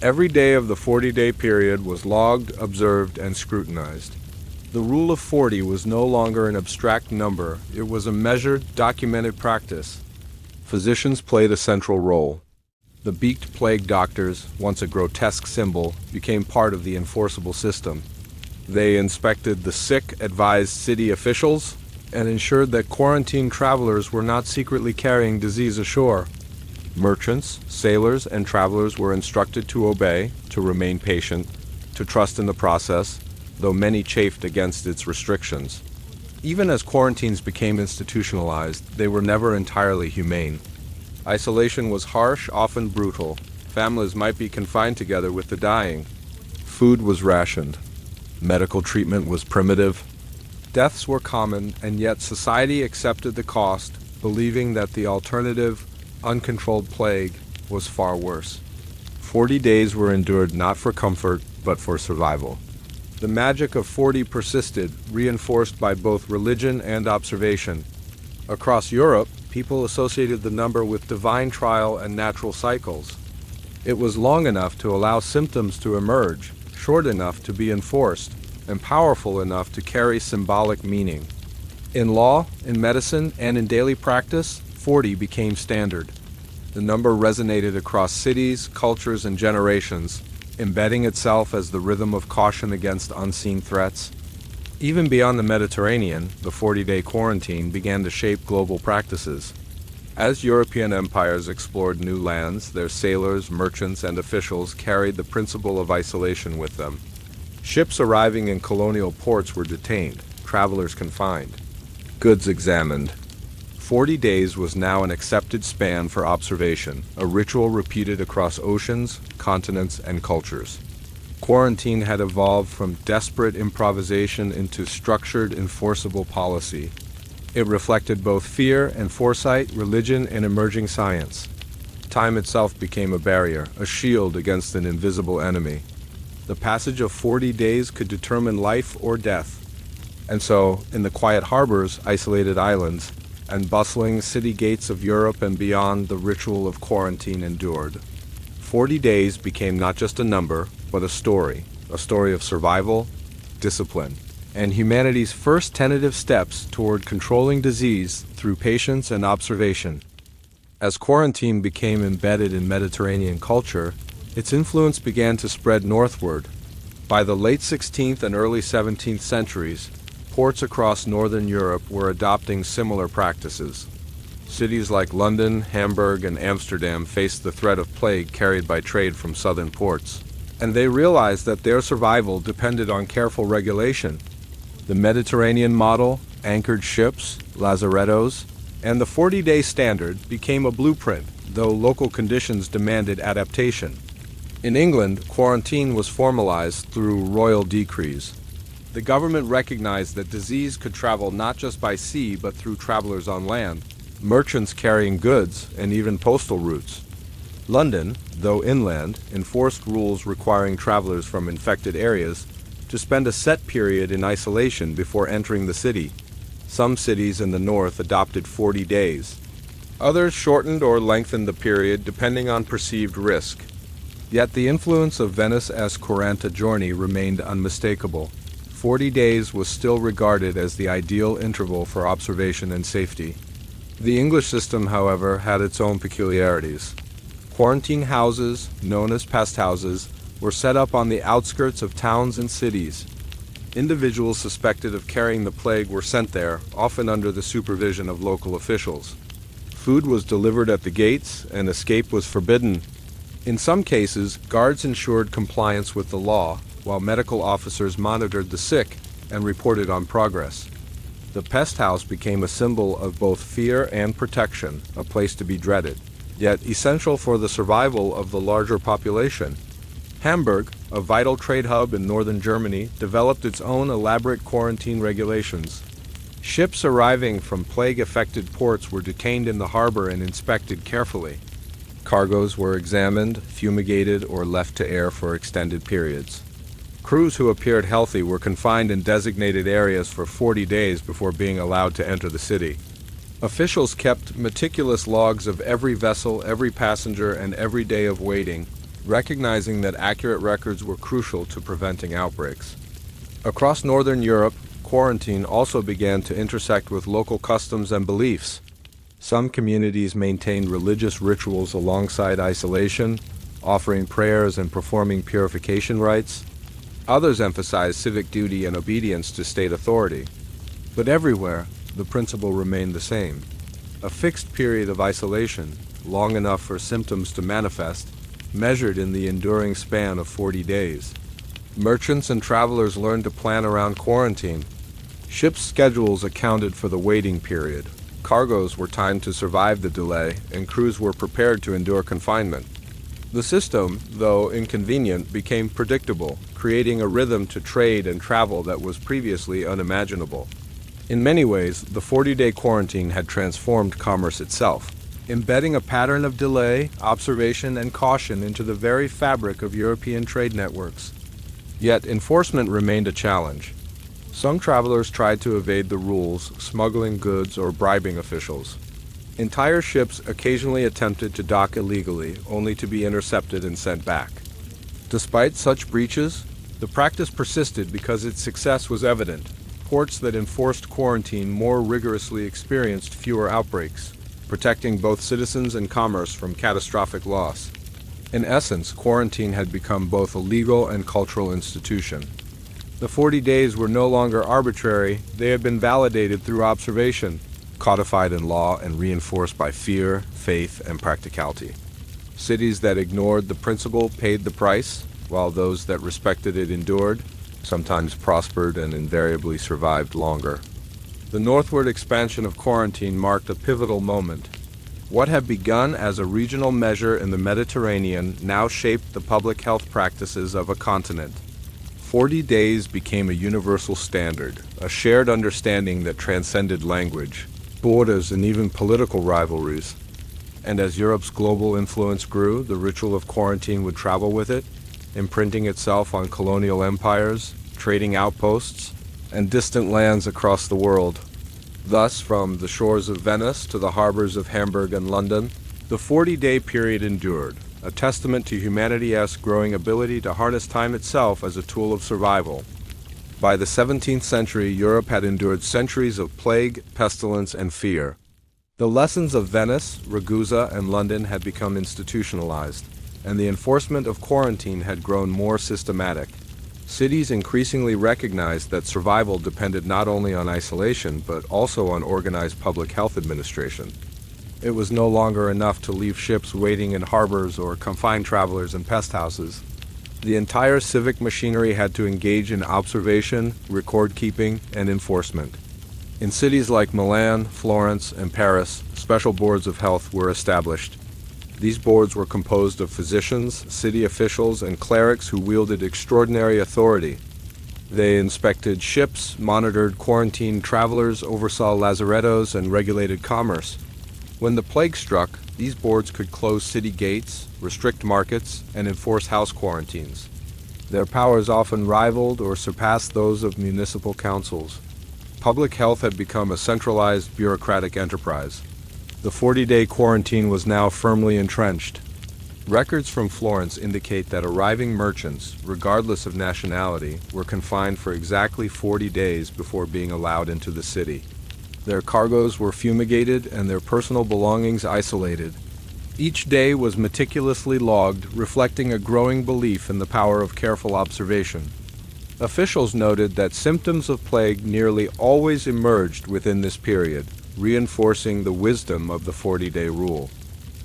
Every day of the 40-day period was logged, observed, and scrutinized. The rule of 40 was no longer an abstract number, it was a measured, documented practice. Physicians played a central role. The beaked plague doctors, once a grotesque symbol, became part of the enforceable system. They inspected the sick, advised city officials, and ensured that quarantined travelers were not secretly carrying disease ashore. Merchants, sailors, and travelers were instructed to obey, to remain patient, to trust in the process, though many chafed against its restrictions. Even as quarantines became institutionalized, they were never entirely humane. Isolation was harsh, often brutal. Families might be confined together with the dying. Food was rationed. Medical treatment was primitive. Deaths were common, and yet society accepted the cost, believing that the alternative, uncontrolled plague was far worse. 40 days were endured not for comfort, but for survival. The magic of 40 persisted, reinforced by both religion and observation. Across Europe, people associated the number with divine trial and natural cycles. It was long enough to allow symptoms to emerge, short enough to be enforced, and powerful enough to carry symbolic meaning. In law, in medicine, and in daily practice, 40 became standard. The number resonated across cities, cultures, and generations, embedding itself as the rhythm of caution against unseen threats. Even beyond the Mediterranean, the 40-day quarantine began to shape global practices. As European empires explored new lands, their sailors, merchants, and officials carried the principle of isolation with them. Ships arriving in colonial ports were detained, travelers confined, goods examined. 40 days was now an accepted span for observation, a ritual repeated across oceans, continents, and cultures. Quarantine had evolved from desperate improvisation into structured, enforceable policy. It reflected both fear and foresight, religion and emerging science. Time itself became a barrier, a shield against an invisible enemy. The passage of 40 days could determine life or death. And so, in the quiet harbors, isolated islands, and bustling city gates of Europe and beyond, the ritual of quarantine endured. 40 days became not just a number, but a story of survival, discipline, and humanity's first tentative steps toward controlling disease through patience and observation. As quarantine became embedded in Mediterranean culture, its influence began to spread northward. By the late 16th and early 17th centuries, ports across northern Europe were adopting similar practices. Cities like London, Hamburg, and Amsterdam faced the threat of plague carried by trade from southern ports, and they realized that their survival depended on careful regulation. The Mediterranean model, anchored ships, lazarettos, and the 40-day standard became a blueprint, though local conditions demanded adaptation. In England, quarantine was formalized through royal decrees. The government recognized that disease could travel not just by sea but through travelers on land, merchants carrying goods, and even postal routes. London, though inland, enforced rules requiring travelers from infected areas to spend a set period in isolation before entering the city. Some cities in the north adopted 40 days. Others shortened or lengthened the period depending on perceived risk. Yet the influence of Venice as 40 giorni remained unmistakable. 40 days was still regarded as the ideal interval for observation and safety. The English system, however, had its own peculiarities. Quarantine houses, known as pest houses, were set up on the outskirts of towns and cities. Individuals suspected of carrying the plague were sent there, often under the supervision of local officials. Food was delivered at the gates, and escape was forbidden. In some cases, guards ensured compliance with the law, while medical officers monitored the sick and reported on progress. The pest house became a symbol of both fear and protection, a place to be dreaded, yet essential for the survival of the larger population. Hamburg, a vital trade hub in northern Germany, developed its own elaborate quarantine regulations. Ships arriving from plague-affected ports were detained in the harbor and inspected carefully. Cargoes were examined, fumigated, or left to air for extended periods. Crews who appeared healthy were confined in designated areas for 40 days before being allowed to enter the city. Officials kept meticulous logs of every vessel, every passenger, and every day of waiting, recognizing that accurate records were crucial to preventing outbreaks. Across northern Europe, quarantine also began to intersect with local customs and beliefs. Some communities maintained religious rituals alongside isolation, offering prayers and performing purification rites. Others emphasized civic duty and obedience to state authority. But everywhere, the principle remained the same. A fixed period of isolation, long enough for symptoms to manifest, measured in the enduring span of 40 days. Merchants and travelers learned to plan around quarantine. Ships' schedules accounted for the waiting period. Cargoes were timed to survive the delay, and crews were prepared to endure confinement. The system, though inconvenient, became predictable, creating a rhythm to trade and travel that was previously unimaginable. In many ways, the 40-day quarantine had transformed commerce itself, embedding a pattern of delay, observation, and caution into the very fabric of European trade networks. Yet enforcement remained a challenge. Some travelers tried to evade the rules, smuggling goods or bribing officials. Entire ships occasionally attempted to dock illegally, only to be intercepted and sent back. Despite such breaches, the practice persisted because its success was evident. Ports that enforced quarantine more rigorously experienced fewer outbreaks, protecting both citizens and commerce from catastrophic loss. In essence, quarantine had become both a legal and cultural institution. The 40 days were no longer arbitrary, they had been validated through observation, codified in law and reinforced by fear, faith, and practicality. Cities that ignored the principle paid the price, while those that respected it endured, sometimes prospered and invariably survived longer. The northward expansion of quarantine marked a pivotal moment. What had begun as a regional measure in the Mediterranean now shaped the public health practices of a continent. 40 days became a universal standard, a shared understanding that transcended language, borders, and even political rivalries. And as Europe's global influence grew, the ritual of quarantine would travel with it, imprinting itself on colonial empires, trading outposts, and distant lands across the world. Thus, from the shores of Venice to the harbors of Hamburg and London, the 40-day period endured, a testament to humanity's growing ability to harness time itself as a tool of survival. By the 17th century, Europe had endured centuries of plague, pestilence, and fear. The lessons of Venice, Ragusa, and London had become institutionalized, and the enforcement of quarantine had grown more systematic. Cities increasingly recognized that survival depended not only on isolation, but also on organized public health administration. It was no longer enough to leave ships waiting in harbors or confine travelers in pest houses. The entire civic machinery had to engage in observation, record keeping, and enforcement. In cities like Milan, Florence, and Paris, special boards of health were established. These boards were composed of physicians, city officials, and clerics who wielded extraordinary authority. They inspected ships, monitored quarantined travelers, oversaw lazarettos, and regulated commerce. When the plague struck, these boards could close city gates, restrict markets, and enforce house quarantines. Their powers often rivaled or surpassed those of municipal councils. Public health had become a centralized bureaucratic enterprise. The 40-day quarantine was now firmly entrenched. Records from Florence indicate that arriving merchants, regardless of nationality, were confined for exactly 40 days before being allowed into the city. Their cargoes were fumigated and their personal belongings isolated. Each day was meticulously logged, reflecting a growing belief in the power of careful observation. Officials noted that symptoms of plague nearly always emerged within this period, reinforcing the wisdom of the 40-day rule.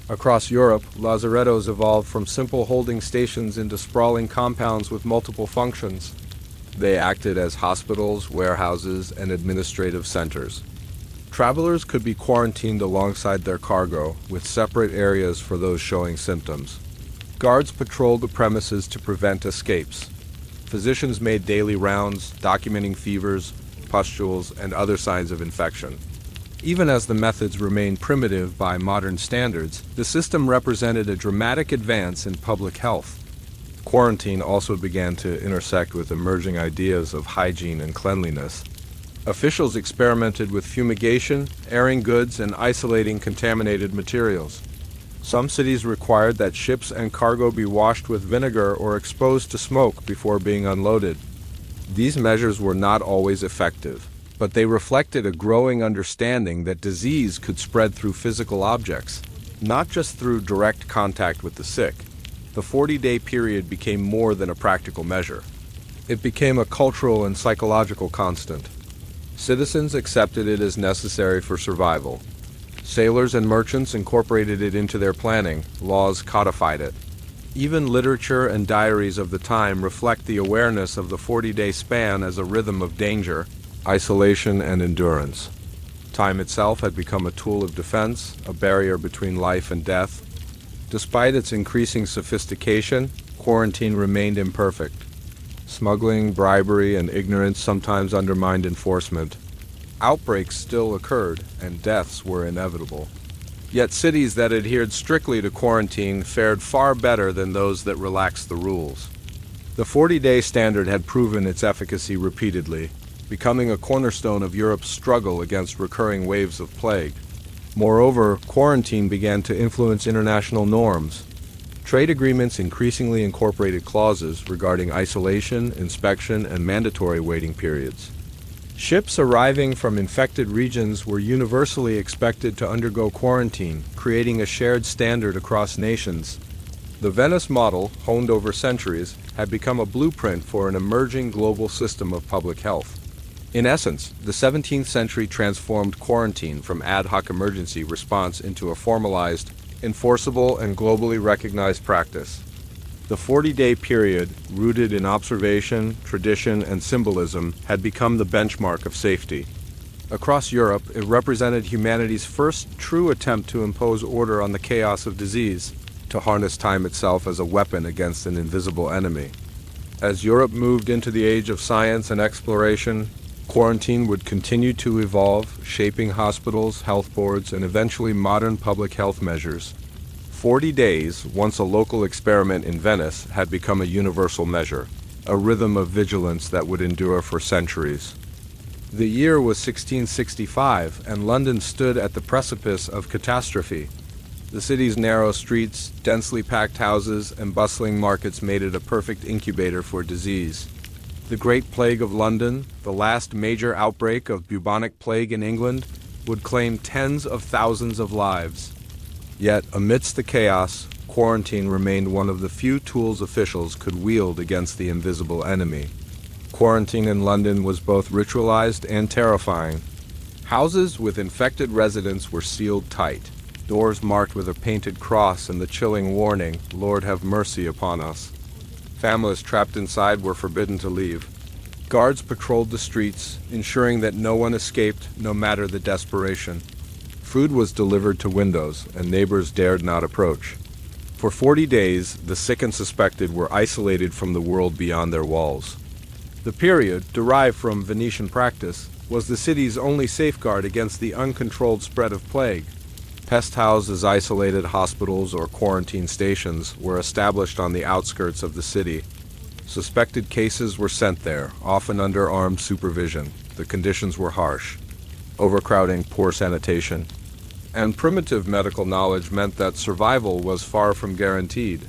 Across Europe, lazarettos evolved from simple holding stations into sprawling compounds with multiple functions. They acted as hospitals, warehouses, and administrative centers. Travelers could be quarantined alongside their cargo, with separate areas for those showing symptoms. Guards patrolled the premises to prevent escapes. Physicians made daily rounds, documenting fevers, pustules, and other signs of infection. Even as the methods remained primitive by modern standards, the system represented a dramatic advance in public health. Quarantine also began to intersect with emerging ideas of hygiene and cleanliness. Officials experimented with fumigation, airing goods, and isolating contaminated materials. Some cities required that ships and cargo be washed with vinegar or exposed to smoke before being unloaded. These measures were not always effective, but they reflected a growing understanding that disease could spread through physical objects, not just through direct contact with the sick. The 40-day period became more than a practical measure. It became a cultural and psychological constant. Citizens accepted it as necessary for survival. Sailors and merchants incorporated it into their planning. Laws codified it. Even literature and diaries of the time reflect the awareness of the 40-day span as a rhythm of danger, isolation, and endurance. Time itself had become a tool of defense, a barrier between life and death. Despite its increasing sophistication, quarantine remained imperfect. Smuggling, bribery, and ignorance sometimes undermined enforcement. Outbreaks still occurred, and deaths were inevitable. Yet cities that adhered strictly to quarantine fared far better than those that relaxed the rules. The 40-day standard had proven its efficacy repeatedly, becoming a cornerstone of Europe's struggle against recurring waves of plague. Moreover, quarantine began to influence international norms. Trade agreements increasingly incorporated clauses regarding isolation, inspection, and mandatory waiting periods. Ships arriving from infected regions were universally expected to undergo quarantine, creating a shared standard across nations. The Venice model, honed over centuries, had become a blueprint for an emerging global system of public health. In essence, the 17th century transformed quarantine from ad hoc emergency response into a formalized, enforceable, and globally recognized practice. The 40-day period, rooted in observation, tradition, and symbolism, had become the benchmark of safety. Across Europe, it represented humanity's first true attempt to impose order on the chaos of disease, to harness time itself as a weapon against an invisible enemy. As Europe moved into the age of science and exploration, quarantine would continue to evolve, shaping hospitals, health boards, and eventually modern public health measures. 40 days, once a local experiment in Venice, had become a universal measure, a rhythm of vigilance that would endure for centuries. The year was 1665, and London stood at the precipice of catastrophe. The city's narrow streets, densely packed houses, and bustling markets made it a perfect incubator for disease. The Great Plague of London, the last major outbreak of bubonic plague in England, would claim tens of thousands of lives. Yet, amidst the chaos, quarantine remained one of the few tools officials could wield against the invisible enemy. Quarantine in London was both ritualized and terrifying. Houses with infected residents were sealed tight, doors marked with a painted cross and the chilling warning, "Lord have mercy upon us." Families trapped inside were forbidden to leave. Guards patrolled the streets, ensuring that no one escaped, no matter the desperation. Food was delivered to windows, and neighbors dared not approach. For 40 days, the sick and suspected were isolated from the world beyond their walls. The period, derived from Venetian practice, was the city's only safeguard against the uncontrolled spread of plague. Pest houses, isolated hospitals, or quarantine stations were established on the outskirts of the city. Suspected cases were sent there, often under armed supervision. The conditions were harsh. Overcrowding, poor sanitation, and primitive medical knowledge meant that survival was far from guaranteed.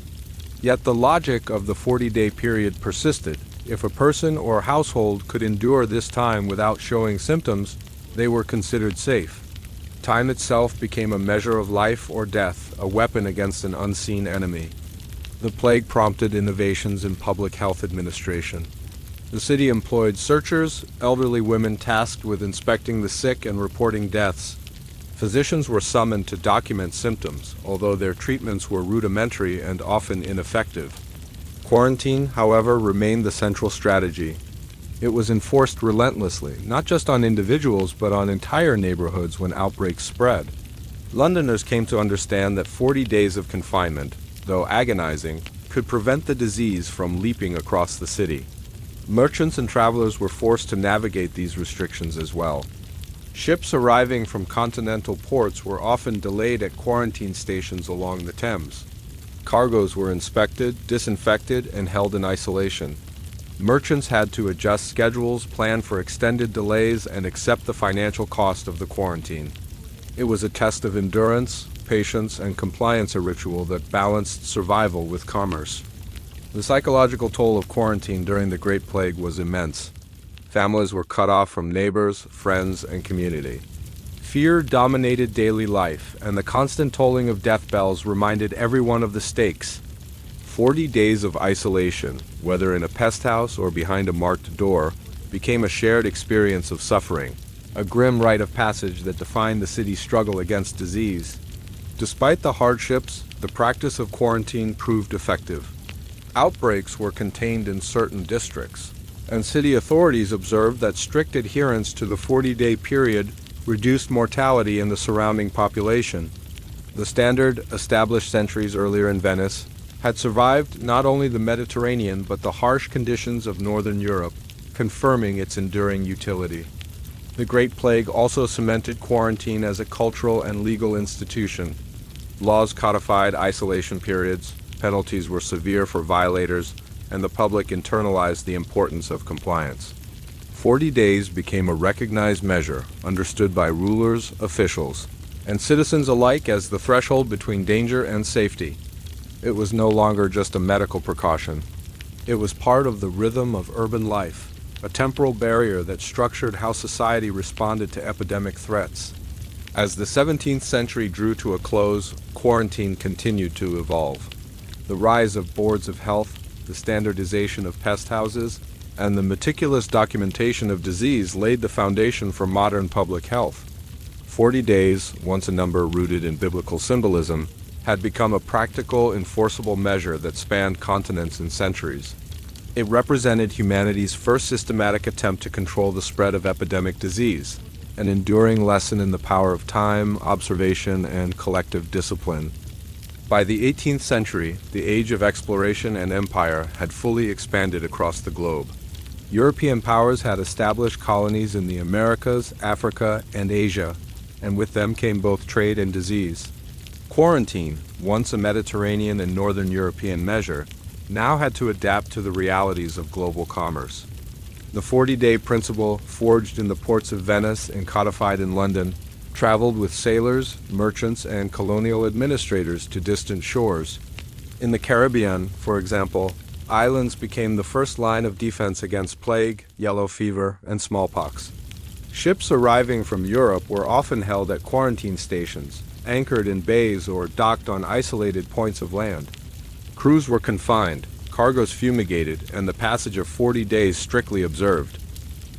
Yet the logic of the 40-day period persisted. If a person or household could endure this time without showing symptoms, they were considered safe. Time itself became a measure of life or death, a weapon against an unseen enemy. The plague prompted innovations in public health administration. The city employed searchers, elderly women tasked with inspecting the sick and reporting deaths. Physicians were summoned to document symptoms, although their treatments were rudimentary and often ineffective. Quarantine, however, remained the central strategy. It was enforced relentlessly, not just on individuals, but on entire neighborhoods when outbreaks spread. Londoners came to understand that 40 days of confinement, though agonizing, could prevent the disease from leaping across the city. Merchants and travelers were forced to navigate these restrictions as well. Ships arriving from continental ports were often delayed at quarantine stations along the Thames. Cargoes were inspected, disinfected, and held in isolation. Merchants had to adjust schedules, plan for extended delays, and accept the financial cost of the quarantine. It was a test of endurance, patience, and compliance, a ritual that balanced survival with commerce. The psychological toll of quarantine during the Great Plague was immense. Families were cut off from neighbors, friends, and community. Fear dominated daily life, and the constant tolling of death bells reminded everyone of the stakes. 40 days of isolation, whether in a pest house or behind a marked door, became a shared experience of suffering, a grim rite of passage that defined the city's struggle against disease. Despite the hardships, the practice of quarantine proved effective. Outbreaks were contained in certain districts, and city authorities observed that strict adherence to the 40-day period reduced mortality in the surrounding population. The standard, established centuries earlier in Venice, had survived not only the Mediterranean but the harsh conditions of northern Europe, confirming its enduring utility. The Great Plague also cemented quarantine as a cultural and legal institution. Laws codified isolation periods, penalties were severe for violators, and the public internalized the importance of compliance. 40 days became a recognized measure, understood by rulers, officials, and citizens alike as the threshold between danger and safety. It was no longer just a medical precaution. It was part of the rhythm of urban life, a temporal barrier that structured how society responded to epidemic threats. As the 17th century drew to a close, quarantine continued to evolve. The rise of boards of health, the standardization of pest houses, and the meticulous documentation of disease laid the foundation for modern public health. 40 days, once a number rooted in biblical symbolism, had become a practical, enforceable measure that spanned continents and centuries. It represented humanity's first systematic attempt to control the spread of epidemic disease, an enduring lesson in the power of time, observation, and collective discipline. By the 18th century, the age of exploration and empire had fully expanded across the globe. European powers had established colonies in the Americas, Africa, and Asia, and with them came both trade and disease. Quarantine, once a Mediterranean and Northern European measure, now had to adapt to the realities of global commerce. The 40-day principle, forged in the ports of Venice and codified in London, traveled with sailors, merchants, and colonial administrators to distant shores. In the Caribbean, for example, islands became the first line of defense against plague, yellow fever, and smallpox. Ships arriving from Europe were often held at quarantine stations, anchored in bays or docked on isolated points of land. Crews were confined, cargoes fumigated, and the passage of 40 days strictly observed.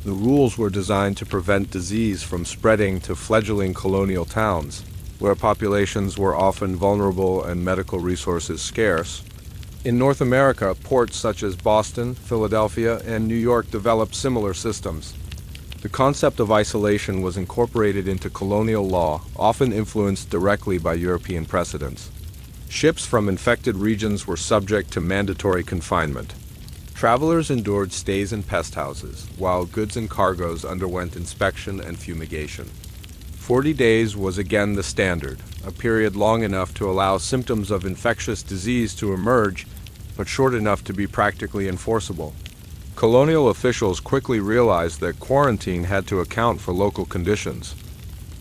The rules were designed to prevent disease from spreading to fledgling colonial towns, where populations were often vulnerable and medical resources scarce. In North America, ports such as Boston, Philadelphia, and New York developed similar systems. The concept of isolation was incorporated into colonial law, often influenced directly by European precedents. Ships from infected regions were subject to mandatory confinement. Travelers endured stays in pest houses, while goods and cargoes underwent inspection and fumigation. 40 days was again the standard, a period long enough to allow symptoms of infectious disease to emerge, but short enough to be practically enforceable. Colonial officials quickly realized that quarantine had to account for local conditions.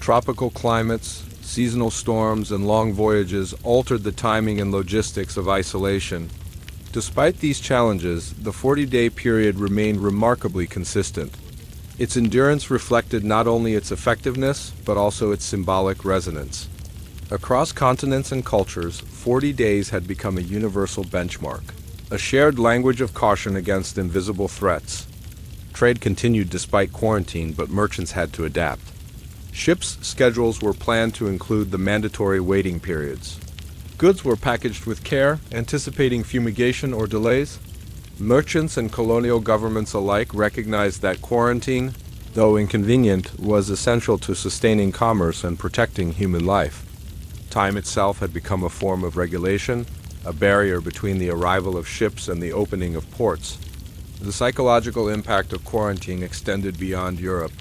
Tropical climates, seasonal storms, and long voyages altered the timing and logistics of isolation. Despite these challenges, the 40-day period remained remarkably consistent. Its endurance reflected not only its effectiveness, but also its symbolic resonance. Across continents and cultures, 40 days had become a universal benchmark, a shared language of caution against invisible threats. Trade continued despite quarantine, but merchants had to adapt. Ships' schedules were planned to include the mandatory waiting periods. Goods were packaged with care, anticipating fumigation or delays. Merchants and colonial governments alike recognized that quarantine, though inconvenient, was essential to sustaining commerce and protecting human life. Time itself had become a form of regulation, a barrier between the arrival of ships and the opening of ports. The psychological impact of quarantine extended beyond Europe.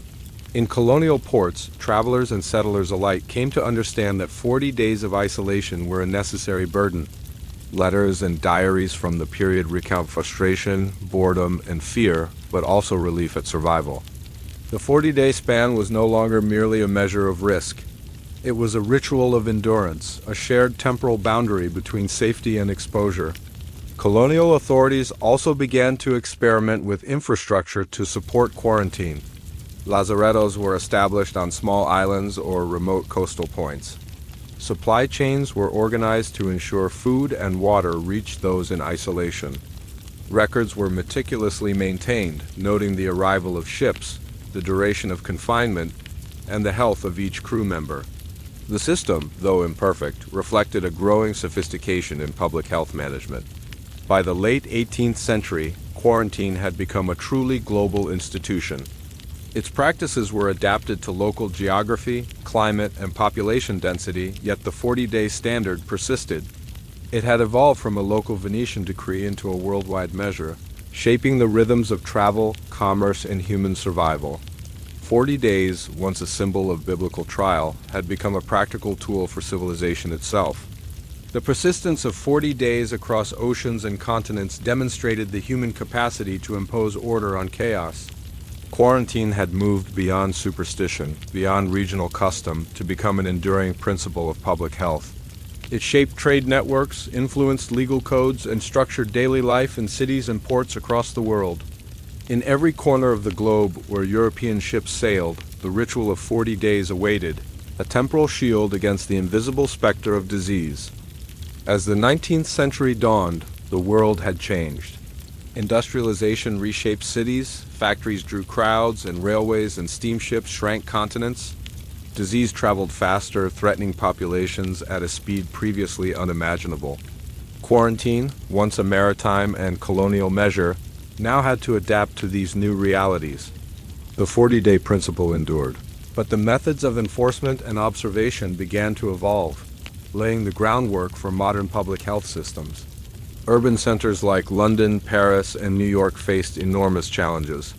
In colonial ports, travelers and settlers alike came to understand that 40 days of isolation were a necessary burden. Letters and diaries from the period recount frustration, boredom, and fear, but also relief at survival. The 40-day span was no longer merely a measure of risk. It was a ritual of endurance, a shared temporal boundary between safety and exposure. Colonial authorities also began to experiment with infrastructure to support quarantine. Lazarettos were established on small islands or remote coastal points. Supply chains were organized to ensure food and water reached those in isolation. Records were meticulously maintained, noting the arrival of ships, the duration of confinement, and the health of each crew member. The system, though imperfect, reflected a growing sophistication in public health management. By the late 18th century, quarantine had become a truly global institution. Its practices were adapted to local geography, climate, and population density, yet the 40-day standard persisted. It had evolved from a local Venetian decree into a worldwide measure, shaping the rhythms of travel, commerce, and human survival. 40 days, once a symbol of biblical trial, had become a practical tool for civilization itself. The persistence of 40 days across oceans and continents demonstrated the human capacity to impose order on chaos. Quarantine had moved beyond superstition, beyond regional custom, to become an enduring principle of public health. It shaped trade networks, influenced legal codes, and structured daily life in cities and ports across the world. In every corner of the globe where European ships sailed, the ritual of 40 days awaited, a temporal shield against the invisible specter of disease. As the 19th century dawned, the world had changed. Industrialization reshaped cities, factories drew crowds, and railways and steamships shrank continents. Disease traveled faster, threatening populations at a speed previously unimaginable. Quarantine, once a maritime and colonial measure, now had to adapt to these new realities. The 40-day principle endured, but the methods of enforcement and observation began to evolve, laying the groundwork for modern public health systems. Urban centers like London, Paris, and New York faced enormous challenges.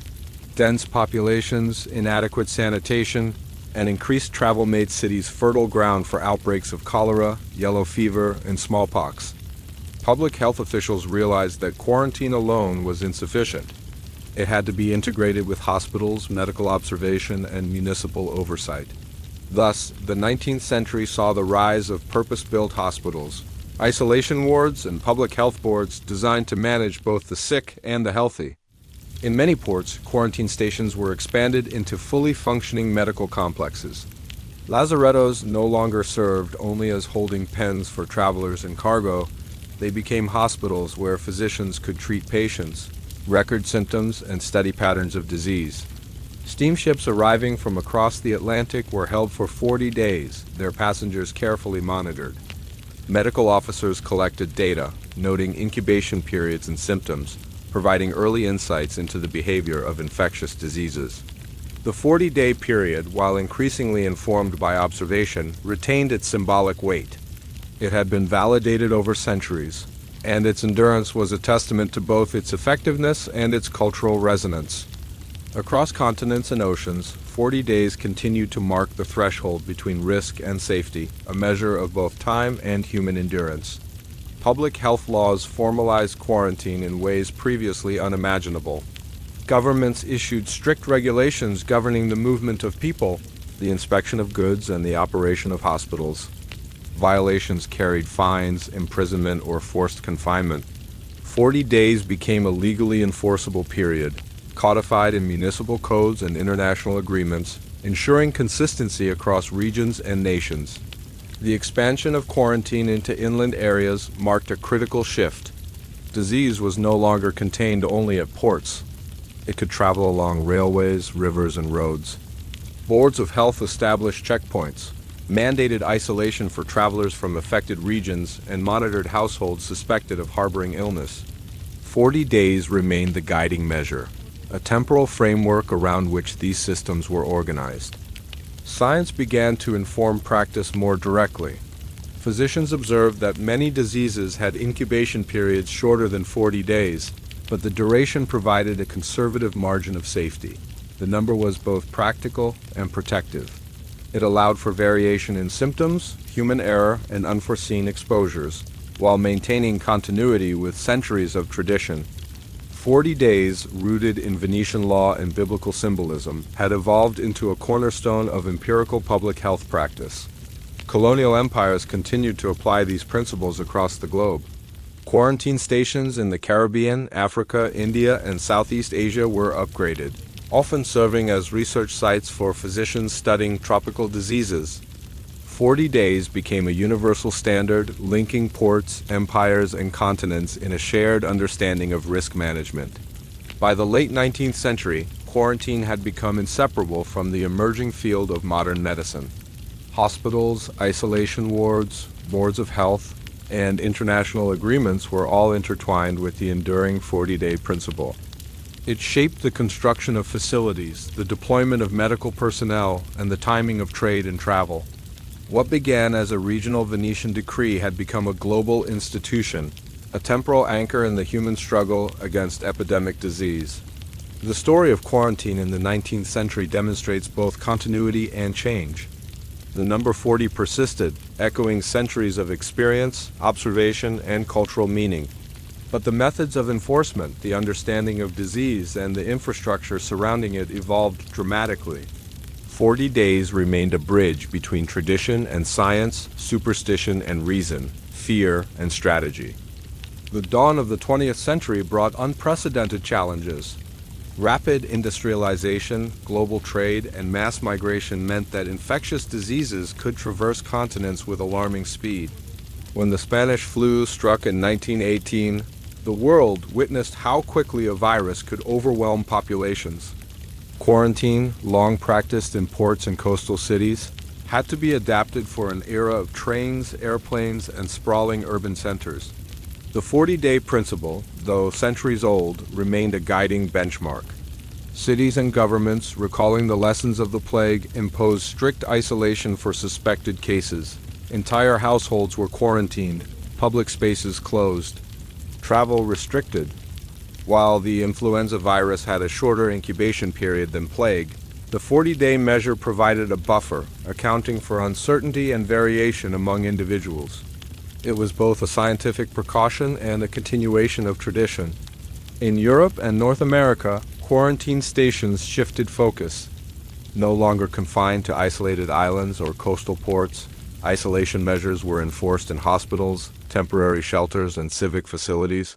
Dense populations, inadequate sanitation, and increased travel made cities fertile ground for outbreaks of cholera, yellow fever, and smallpox. Public health officials realized that quarantine alone was insufficient. It had to be integrated with hospitals, medical observation, and municipal oversight. Thus, the 19th century saw the rise of purpose-built hospitals, isolation wards, and public health boards designed to manage both the sick and the healthy. In many ports, quarantine stations were expanded into fully functioning medical complexes. Lazarettos no longer served only as holding pens for travelers and cargo. They became hospitals where physicians could treat patients, record symptoms, and study patterns of disease. Steamships arriving from across the Atlantic were held for 40 days, their passengers carefully monitored. Medical officers collected data, noting incubation periods and symptoms, providing early insights into the behavior of infectious diseases. The 40-day period, while increasingly informed by observation, retained its symbolic weight. It had been validated over centuries, and its endurance was a testament to both its effectiveness and its cultural resonance. Across continents and oceans, 40 days continued to mark the threshold between risk and safety, a measure of both time and human endurance. Public health laws formalized quarantine in ways previously unimaginable. Governments issued strict regulations governing the movement of people, the inspection of goods, and the operation of hospitals. Violations carried fines, imprisonment, or forced confinement. 40 days became a legally enforceable period, codified in municipal codes and international agreements, ensuring consistency across regions and nations. The expansion of quarantine into inland areas marked a critical shift. Disease was no longer contained only at ports. It could travel along railways, rivers, and roads. Boards of health established checkpoints, mandated isolation for travelers from affected regions, and monitored households suspected of harboring illness. 40 days remained the guiding measure, a temporal framework around which these systems were organized. Science began to inform practice more directly. Physicians observed that many diseases had incubation periods shorter than 40 days, but the duration provided a conservative margin of safety. The number was both practical and protective. It allowed for variation in symptoms, human error, and unforeseen exposures, while maintaining continuity with centuries of tradition. 40 days, rooted in Venetian law and biblical symbolism, had evolved into a cornerstone of empirical public health practice. Colonial empires continued to apply these principles across the globe. Quarantine stations in the Caribbean, Africa, India, and Southeast Asia were upgraded, often serving as research sites for physicians studying tropical diseases. 40 days became a universal standard, linking ports, empires, and continents in a shared understanding of risk management. By the late 19th century, quarantine had become inseparable from the emerging field of modern medicine. Hospitals, isolation wards, boards of health, and international agreements were all intertwined with the enduring 40-day principle. It shaped the construction of facilities, the deployment of medical personnel, and the timing of trade and travel. What began as a regional Venetian decree had become a global institution, a temporal anchor in the human struggle against epidemic disease. The story of quarantine in the 19th century demonstrates both continuity and change. The number 40 persisted, echoing centuries of experience, observation, and cultural meaning. But the methods of enforcement, the understanding of disease, and the infrastructure surrounding it evolved dramatically. 40 days remained a bridge between tradition and science, superstition and reason, fear and strategy. The dawn of the 20th century brought unprecedented challenges. Rapid industrialization, global trade, and mass migration meant that infectious diseases could traverse continents with alarming speed. When the Spanish flu struck in 1918, the world witnessed how quickly a virus could overwhelm populations. Quarantine, long practiced in ports and coastal cities, had to be adapted for an era of trains, airplanes, and sprawling urban centers. The 40-day principle, though centuries old, remained a guiding benchmark. Cities and governments, recalling the lessons of the plague, imposed strict isolation for suspected cases. Entire households were quarantined, public spaces closed, travel restricted. While the influenza virus had a shorter incubation period than plague, the 40-day measure provided a buffer, accounting for uncertainty and variation among individuals. It was both a scientific precaution and a continuation of tradition. In Europe and North America, quarantine stations shifted focus. No longer confined to isolated islands or coastal ports, isolation measures were enforced in hospitals, temporary shelters, and civic facilities.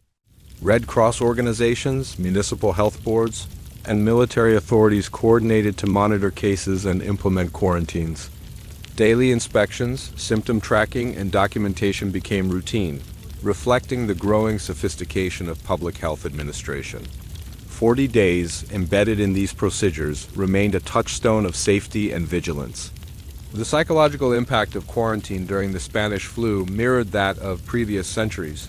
Red Cross organizations, municipal health boards, and military authorities coordinated to monitor cases and implement quarantines. Daily inspections, symptom tracking, and documentation became routine, reflecting the growing sophistication of public health administration. 40 days embedded in these procedures remained a touchstone of safety and vigilance. The psychological impact of quarantine during the Spanish flu mirrored that of previous centuries.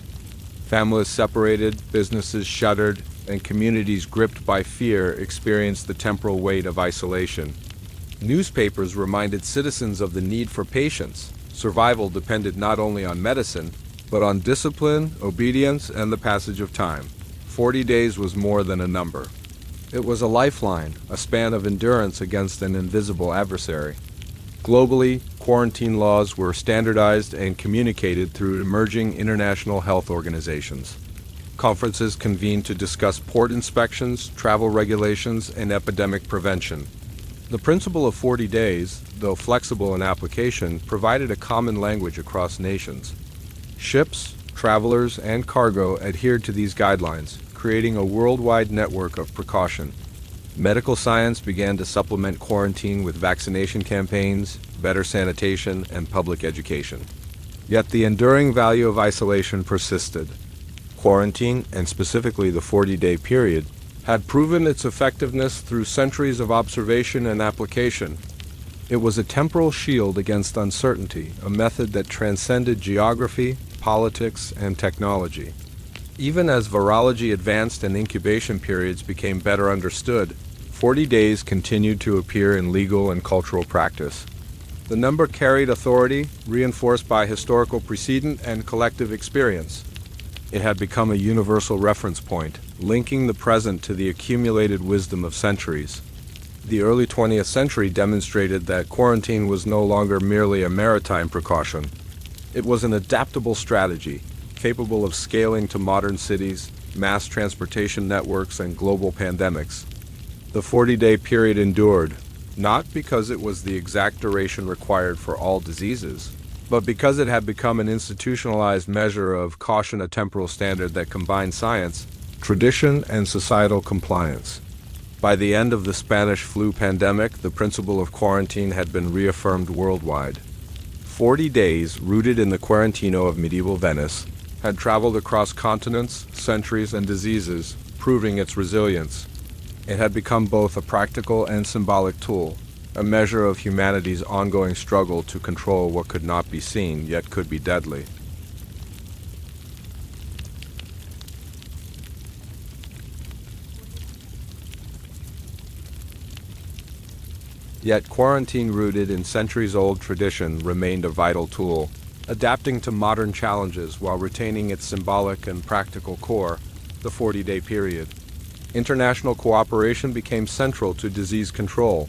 Families separated, businesses shuttered, and communities gripped by fear experienced the temporal weight of isolation. Newspapers reminded citizens of the need for patience. Survival depended not only on medicine, but on discipline, obedience, and the passage of time. 40 days was more than a number. It was a lifeline, a span of endurance against an invisible adversary. Globally, quarantine laws were standardized and communicated through emerging international health organizations. Conferences convened to discuss port inspections, travel regulations, and epidemic prevention. The principle of 40 days, though flexible in application, provided a common language across nations. Ships, travelers, and cargo adhered to these guidelines, creating a worldwide network of precaution. Medical science began to supplement quarantine with vaccination campaigns, better sanitation, and public education. Yet the enduring value of isolation persisted. Quarantine, and specifically the 40-day period, had proven its effectiveness through centuries of observation and application. It was a temporal shield against uncertainty, a method that transcended geography, politics, and technology. Even as virology advanced and incubation periods became better understood, 40 days continued to appear in legal and cultural practice. The number carried authority, reinforced by historical precedent and collective experience. It had become a universal reference point, linking the present to the accumulated wisdom of centuries. The early 20th century demonstrated that quarantine was no longer merely a maritime precaution. It was an adaptable strategy, capable of scaling to modern cities, mass transportation networks, and global pandemics. The 40-day period endured, not because it was the exact duration required for all diseases, but because it had become an institutionalized measure of caution, a temporal standard that combined science, tradition, and societal compliance. By the end of the Spanish flu pandemic, the principle of quarantine had been reaffirmed worldwide. 40 days, rooted in the quarantino of medieval Venice, had traveled across continents, centuries, and diseases, proving its resilience. It had become both a practical and symbolic tool, a measure of humanity's ongoing struggle to control what could not be seen, yet could be deadly. Yet quarantine, rooted in centuries-old tradition, remained a vital tool, adapting to modern challenges while retaining its symbolic and practical core, the 40-day period. International cooperation became central to disease control.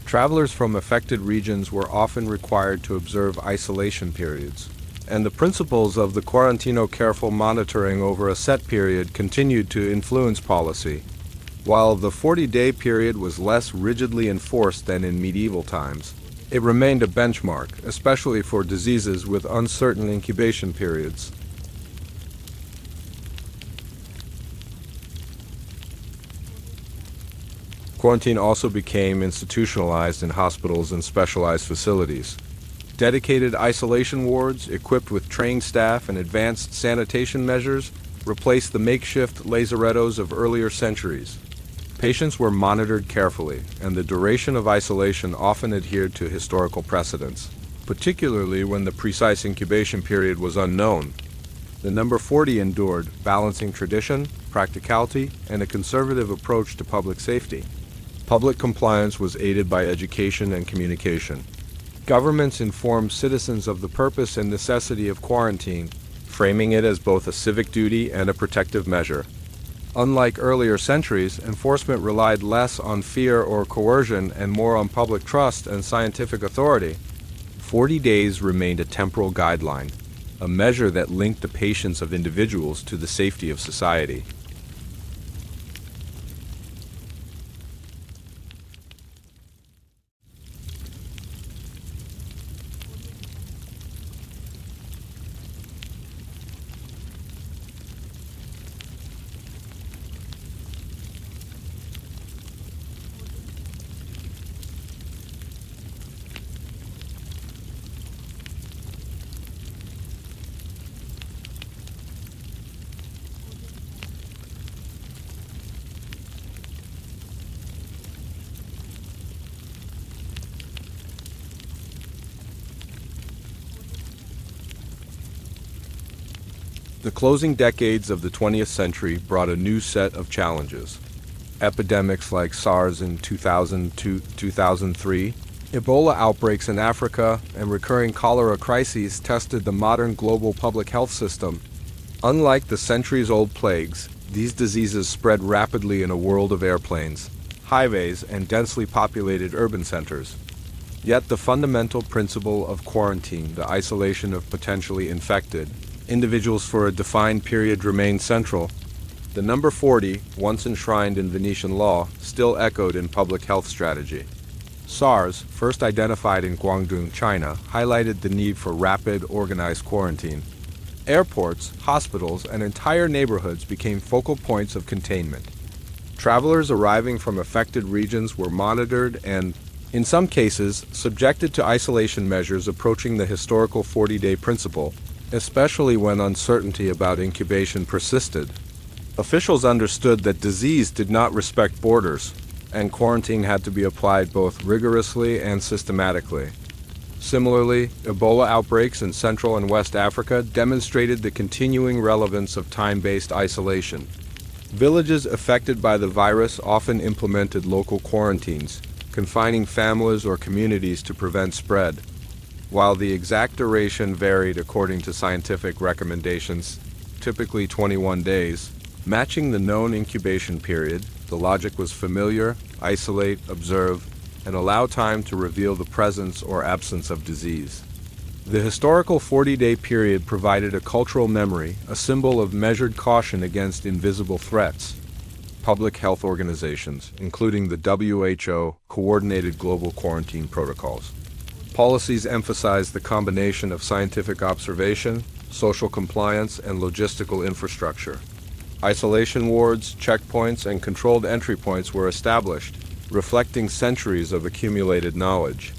Travelers from affected regions were often required to observe isolation periods, and the principles of the quarantino careful monitoring over a set period continued to influence policy. While the 40-day period was less rigidly enforced than in medieval times, it remained a benchmark, especially for diseases with uncertain incubation periods. Quarantine also became institutionalized in hospitals and specialized facilities. Dedicated isolation wards, equipped with trained staff and advanced sanitation measures, replaced the makeshift lazarettos of earlier centuries. Patients were monitored carefully, and the duration of isolation often adhered to historical precedents, particularly when the precise incubation period was unknown. The number 40 endured, balancing tradition, practicality, and a conservative approach to public safety. Public compliance was aided by education and communication. Governments informed citizens of the purpose and necessity of quarantine, framing it as both a civic duty and a protective measure. Unlike earlier centuries, enforcement relied less on fear or coercion and more on public trust and scientific authority. 40 days remained a temporal guideline, a measure that linked the patience of individuals to the safety of society. The closing decades of the 20th century brought a new set of challenges. Epidemics like SARS in 2002-2003, Ebola outbreaks in Africa, and recurring cholera crises tested the modern global public health system. Unlike the centuries-old plagues, these diseases spread rapidly in a world of airplanes, highways, and densely populated urban centers. Yet the fundamental principle of quarantine, the isolation of potentially infected individuals for a defined period, remained central. The number 40, once enshrined in Venetian law, still echoed in public health strategy. SARS, first identified in Guangdong, China, highlighted the need for rapid, organized quarantine. Airports, hospitals, and entire neighborhoods became focal points of containment. Travelers arriving from affected regions were monitored and, in some cases, subjected to isolation measures approaching the historical 40-day principle, especially when uncertainty about incubation persisted. Officials understood that disease did not respect borders, and quarantine had to be applied both rigorously and systematically. Similarly, Ebola outbreaks in Central and West Africa demonstrated the continuing relevance of time-based isolation. Villages affected by the virus often implemented local quarantines, confining families or communities to prevent spread. While the exact duration varied according to scientific recommendations, typically 21 days, matching the known incubation period, the logic was familiar: isolate, observe, and allow time to reveal the presence or absence of disease. The historical 40-day period provided a cultural memory, a symbol of measured caution against invisible threats. Public health organizations, including the WHO, coordinated global quarantine protocols. Policies emphasized the combination of scientific observation, social compliance, and logistical infrastructure. Isolation wards, checkpoints, and controlled entry points were established, reflecting centuries of accumulated knowledge.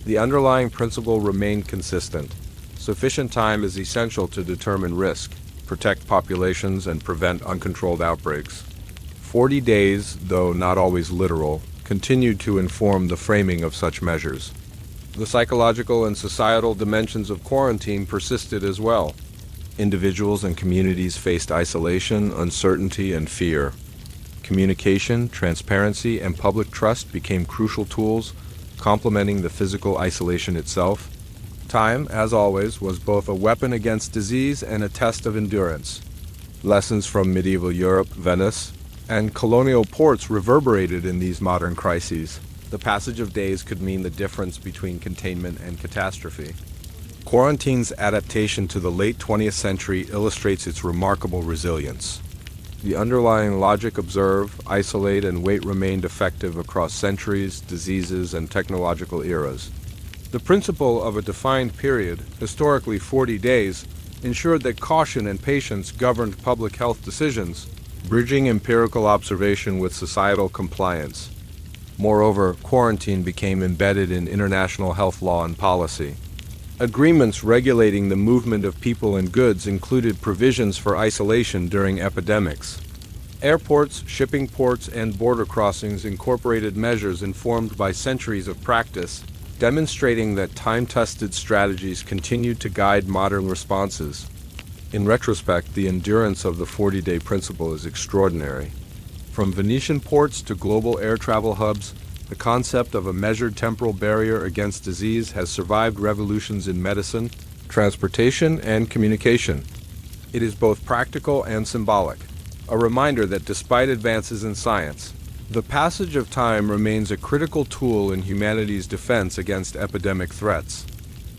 The underlying principle remained consistent. Sufficient time is essential to determine risk, protect populations, and prevent uncontrolled outbreaks. 40 days, though not always literal, continued to inform the framing of such measures. The psychological and societal dimensions of quarantine persisted as well. Individuals and communities faced isolation, uncertainty, and fear. Communication, transparency, and public trust became crucial tools, complementing the physical isolation itself. Time, as always, was both a weapon against disease and a test of endurance. Lessons from medieval Europe, Venice, and colonial ports reverberated in these modern crises. The passage of days could mean the difference between containment and catastrophe. Quarantine's adaptation to the late 20th century illustrates its remarkable resilience. The underlying logic: observe, isolate, and wait remained effective across centuries, diseases, and technological eras. The principle of a defined period, historically 40 days, ensured that caution and patience governed public health decisions, bridging empirical observation with societal compliance. Moreover, quarantine became embedded in international health law and policy. Agreements regulating the movement of people and goods included provisions for isolation during epidemics. Airports, shipping ports, and border crossings incorporated measures informed by centuries of practice, demonstrating that time-tested strategies continued to guide modern responses. In retrospect, the endurance of the 40-day principle is extraordinary. From Venetian ports to global air travel hubs, the concept of a measured temporal barrier against disease has survived revolutions in medicine, transportation, and communication. It is both practical and symbolic, a reminder that despite advances in science, the passage of time remains a critical tool in humanity's defense against epidemic threats.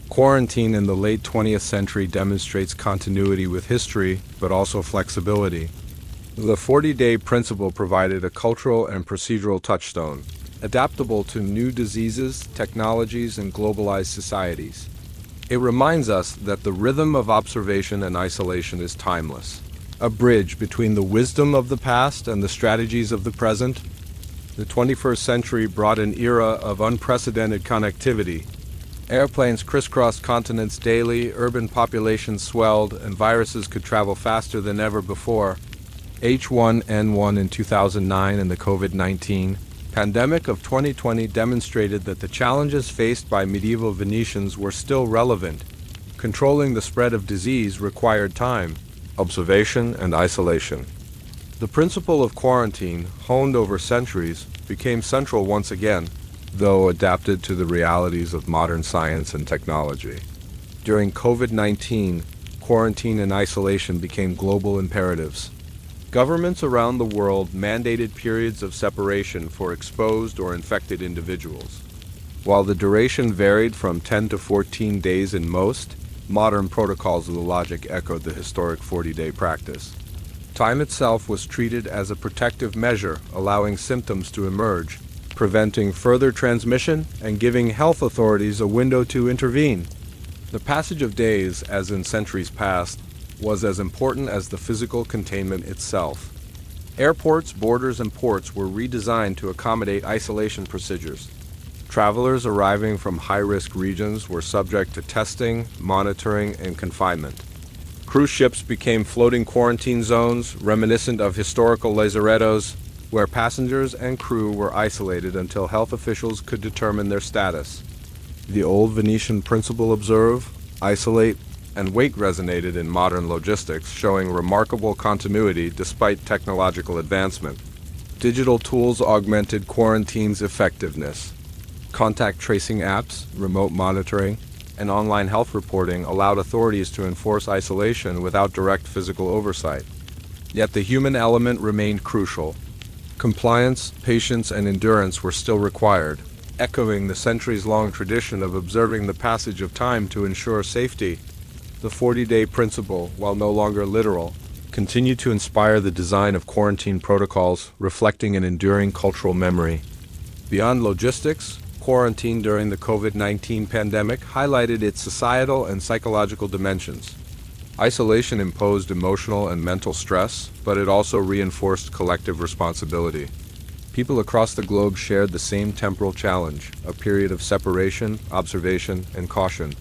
Quarantine in the late 20th century demonstrates continuity with history, but also flexibility. The 40-day principle provided a cultural and procedural touchstone, adaptable to new diseases, technologies, and globalized societies. It reminds us that the rhythm of observation and isolation is timeless, a bridge between the wisdom of the past and the strategies of the present. The 21st century brought an era of unprecedented connectivity. Airplanes crisscrossed continents daily, urban populations swelled, and viruses could travel faster than ever before. H1N1 in 2009 and the COVID-19 pandemic of 2020 demonstrated that the challenges faced by medieval Venetians were still relevant. Controlling the spread of disease required time, observation, and isolation. The principle of quarantine, honed over centuries, became central once again, though adapted to the realities of modern science and technology. During COVID-19, quarantine and isolation became global imperatives. Governments around the world mandated periods of separation for exposed or infected individuals. While the duration varied from 10 to 14 days in most, modern protocols of the logic echoed the historic 40-day practice. Time itself was treated as a protective measure, allowing symptoms to emerge, preventing further transmission, and giving health authorities a window to intervene. The passage of days, as in centuries past, was as important as the physical containment itself. Airports, borders, and ports were redesigned to accommodate isolation procedures. Travelers arriving from high-risk regions were subject to testing, monitoring, and confinement. Cruise ships became floating quarantine zones, reminiscent of historical lazarettos, where passengers and crew were isolated until health officials could determine their status. The old Venetian principle observe, isolate, and wait resonated in modern logistics, showing remarkable continuity despite technological advancement. Digital tools augmented quarantine's effectiveness. Contact tracing apps, remote monitoring, and online health reporting allowed authorities to enforce isolation without direct physical oversight. Yet the human element remained crucial. Compliance, patience, and endurance were still required, echoing the centuries-long tradition of observing the passage of time to ensure safety. The 40-day principle, while no longer literal, continued to inspire the design of quarantine protocols, reflecting an enduring cultural memory. Beyond logistics, quarantine during the COVID-19 pandemic highlighted its societal and psychological dimensions. Isolation imposed emotional and mental stress, but it also reinforced collective responsibility. People across the globe shared the same temporal challenge, a period of separation, observation, and caution.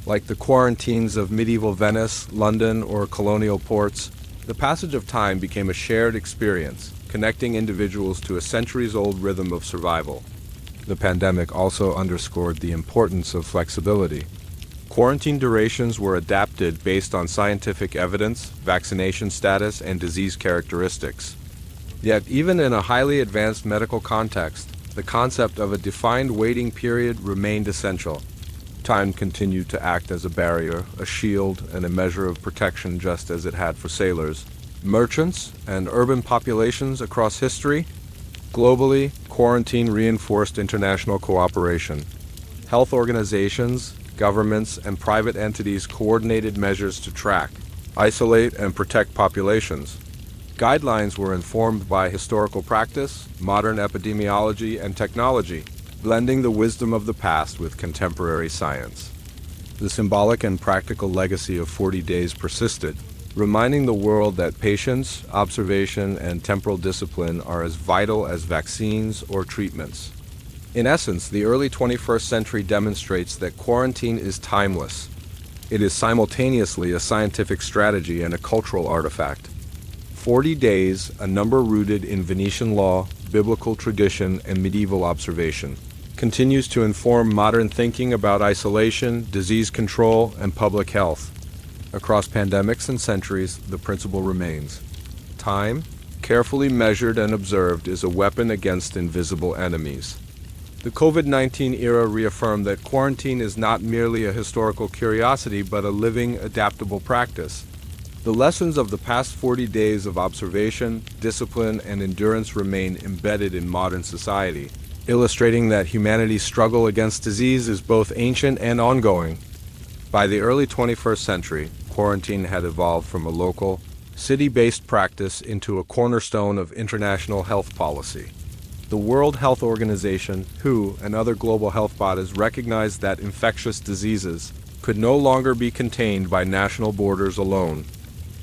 Like the quarantines of medieval Venice, London, or colonial ports, the passage of time became a shared experience, connecting individuals to a centuries-old rhythm of survival. The pandemic also underscored the importance of flexibility. Quarantine durations were adapted based on scientific evidence, vaccination status, and disease characteristics. Yet, even in a highly advanced medical context, the concept of a defined waiting period remained essential. Time continued to act as a barrier, a shield, and a measure of protection just as it had for sailors, merchants, and urban populations across history. Globally, quarantine reinforced international cooperation. Health organizations, governments, and private entities coordinated measures to track, isolate, and protect populations. Guidelines were informed by historical practice, modern epidemiology, and technology, blending the wisdom of the past with contemporary science. The symbolic and practical legacy of 40 days persisted, reminding the world that patience, observation, and temporal discipline are as vital as vaccines or treatments. In essence, the early 21st century demonstrates that quarantine is timeless. It is simultaneously a scientific strategy and a cultural artifact. 40 days, a number rooted in Venetian law, biblical tradition, and medieval observation, continues to inform modern thinking about isolation, disease control, and public health. Across pandemics and centuries, the principle remains. Time, carefully measured and observed, is a weapon against invisible enemies. The COVID-19 era reaffirmed that quarantine is not merely a historical curiosity, but a living, adaptable practice. The lessons of the past 40 days of observation, discipline, and endurance remain embedded in modern society, illustrating that humanity's struggle against disease is both ancient and ongoing. By the early 21st century, quarantine had evolved from a local, city-based practice into a cornerstone of international health policy. The World Health Organization, WHO, and other global health bodies recognized that infectious diseases could no longer be contained by national borders alone.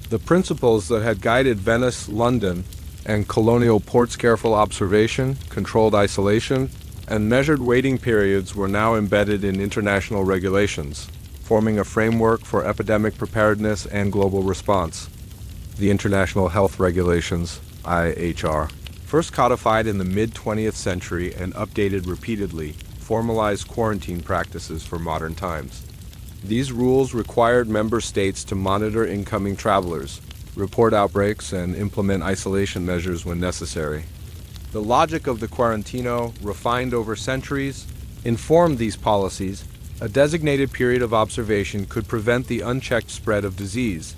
The principles that had guided Venice, London, and colonial ports' careful observation, controlled isolation, and measured waiting periods were now embedded in international regulations, forming a framework for epidemic preparedness and global response. The International Health Regulations, IHR, first codified in the mid-20th century and updated repeatedly, formalized quarantine practices for modern times. These rules required member states to monitor incoming travelers, report outbreaks, and implement isolation measures when necessary. The logic of the Quarantino, refined over centuries, informed these policies. A designated period of observation could prevent the unchecked spread of disease.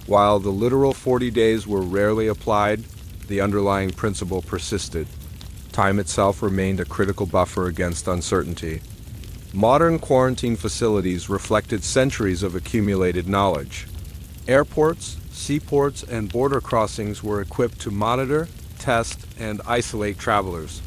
While the literal 40 days were rarely applied, the underlying principle persisted. Time itself remained a critical buffer against uncertainty. Modern quarantine facilities reflected centuries of accumulated knowledge. Airports, seaports, and border crossings were equipped to monitor, test, and isolate travelers.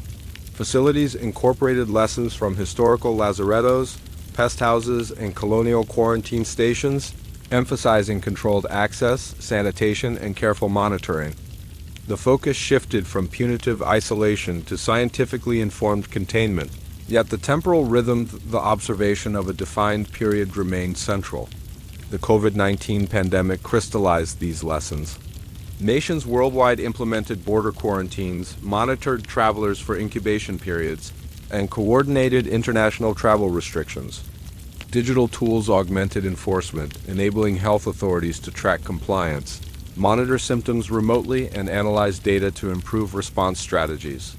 Facilities incorporated lessons from historical lazarettos, pest houses, and colonial quarantine stations, emphasizing controlled access, sanitation, and careful monitoring. The focus shifted from punitive isolation to scientifically informed containment, yet the temporal rhythm, the observation of a defined period, remained central. The COVID-19 pandemic crystallized these lessons. Nations worldwide implemented border quarantines, monitored travelers for incubation periods, and coordinated international travel restrictions. Digital tools augmented enforcement, enabling health authorities to track compliance, monitor symptoms remotely, and analyze data to improve response strategies.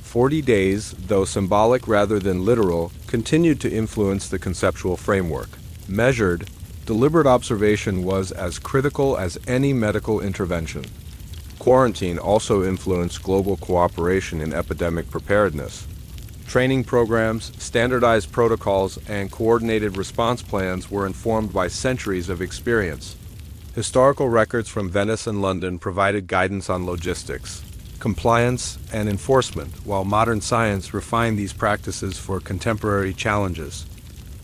40 days, though symbolic rather than literal, continued to influence the conceptual framework. Measured, deliberate observation was as critical as any medical intervention. Quarantine also influenced global cooperation in epidemic preparedness. Training programs, standardized protocols, and coordinated response plans were informed by centuries of experience. Historical records from Venice and London provided guidance on logistics, compliance, and enforcement, while modern science refined these practices for contemporary challenges.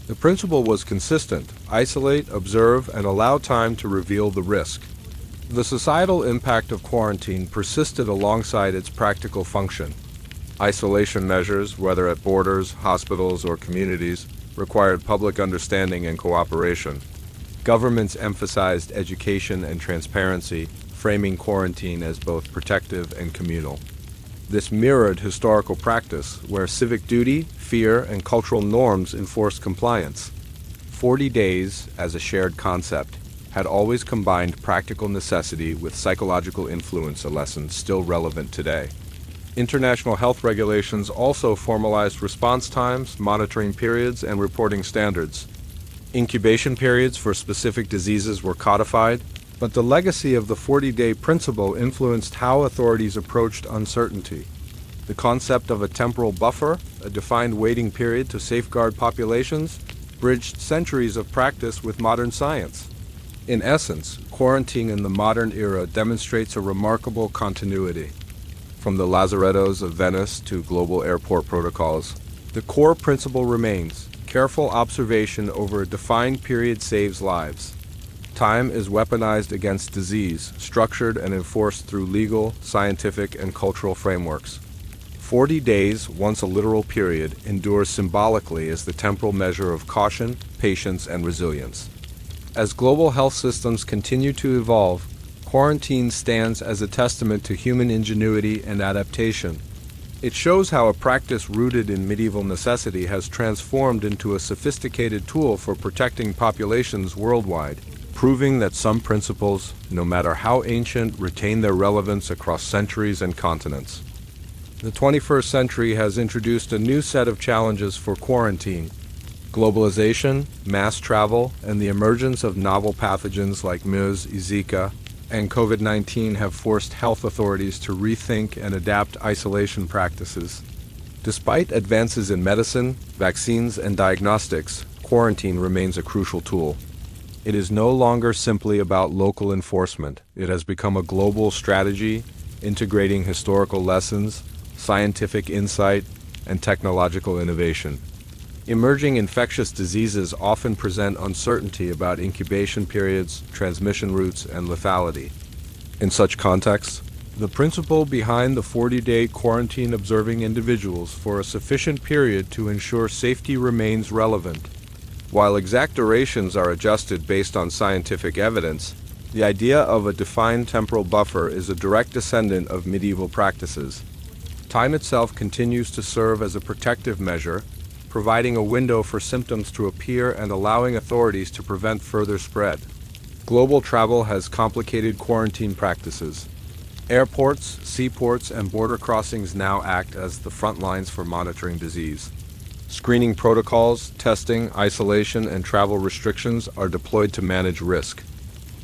The principle was consistent: isolate, observe, and allow time to reveal the risk. The societal impact of quarantine persisted alongside its practical function. Isolation measures, whether at borders, hospitals, or communities, required public understanding and cooperation. Governments emphasized education and transparency, framing quarantine as both protective and communal. This mirrored historical practice, where civic duty, fear, and cultural norms enforced compliance. 40 days, as a shared concept, had always combined practical necessity with psychological influence, a lesson still relevant today. International health regulations also formalized response times, monitoring periods, and reporting standards. Incubation periods for specific diseases were codified, but the legacy of the 40-day principle influenced how authorities approached uncertainty. The concept of a temporal buffer, a defined waiting period to safeguard populations, bridged centuries of practice with modern science. In essence, quarantine in the modern era demonstrates a remarkable continuity. From the lazarettos of Venice to global airport protocols, the core principle remains: careful observation over a defined period saves lives. Time is weaponized against disease, structured and enforced through legal, scientific, and cultural frameworks. 40 days, once a literal period, endures symbolically as the temporal measure of caution, patience, and resilience. As global health systems continue to evolve, quarantine stands as a testament to human ingenuity and adaptation. It shows how a practice rooted in medieval necessity has transformed into a sophisticated tool for protecting populations worldwide, proving that some principles, no matter how ancient, retain their relevance across centuries and continents. The 21st century has introduced a new set of challenges for quarantine. Globalization, mass travel, and the emergence of novel pathogens like MERS, Zika, and COVID-19 have forced health authorities to rethink and adapt isolation practices. Despite advances in medicine, vaccines, and diagnostics, quarantine remains a crucial tool. It is no longer simply about local enforcement. It has become a global strategy, integrating historical lessons, scientific insight, and technological innovation. Emerging infectious diseases often present uncertainty about incubation periods, transmission routes, and lethality. In such contexts, the principle behind the 40-day quarantine observing individuals for a sufficient period to ensure safety remains relevant. While exact durations are adjusted based on scientific evidence, the idea of a defined temporal buffer is a direct descendant of medieval practices. Time itself continues to serve as a protective measure, providing a window for symptoms to appear and allowing authorities to prevent further spread. Global travel has complicated quarantine practices. Airports, seaports, and border crossings now act as the front lines for monitoring disease. Screening protocols, testing, isolation, and travel restrictions are deployed to manage risk.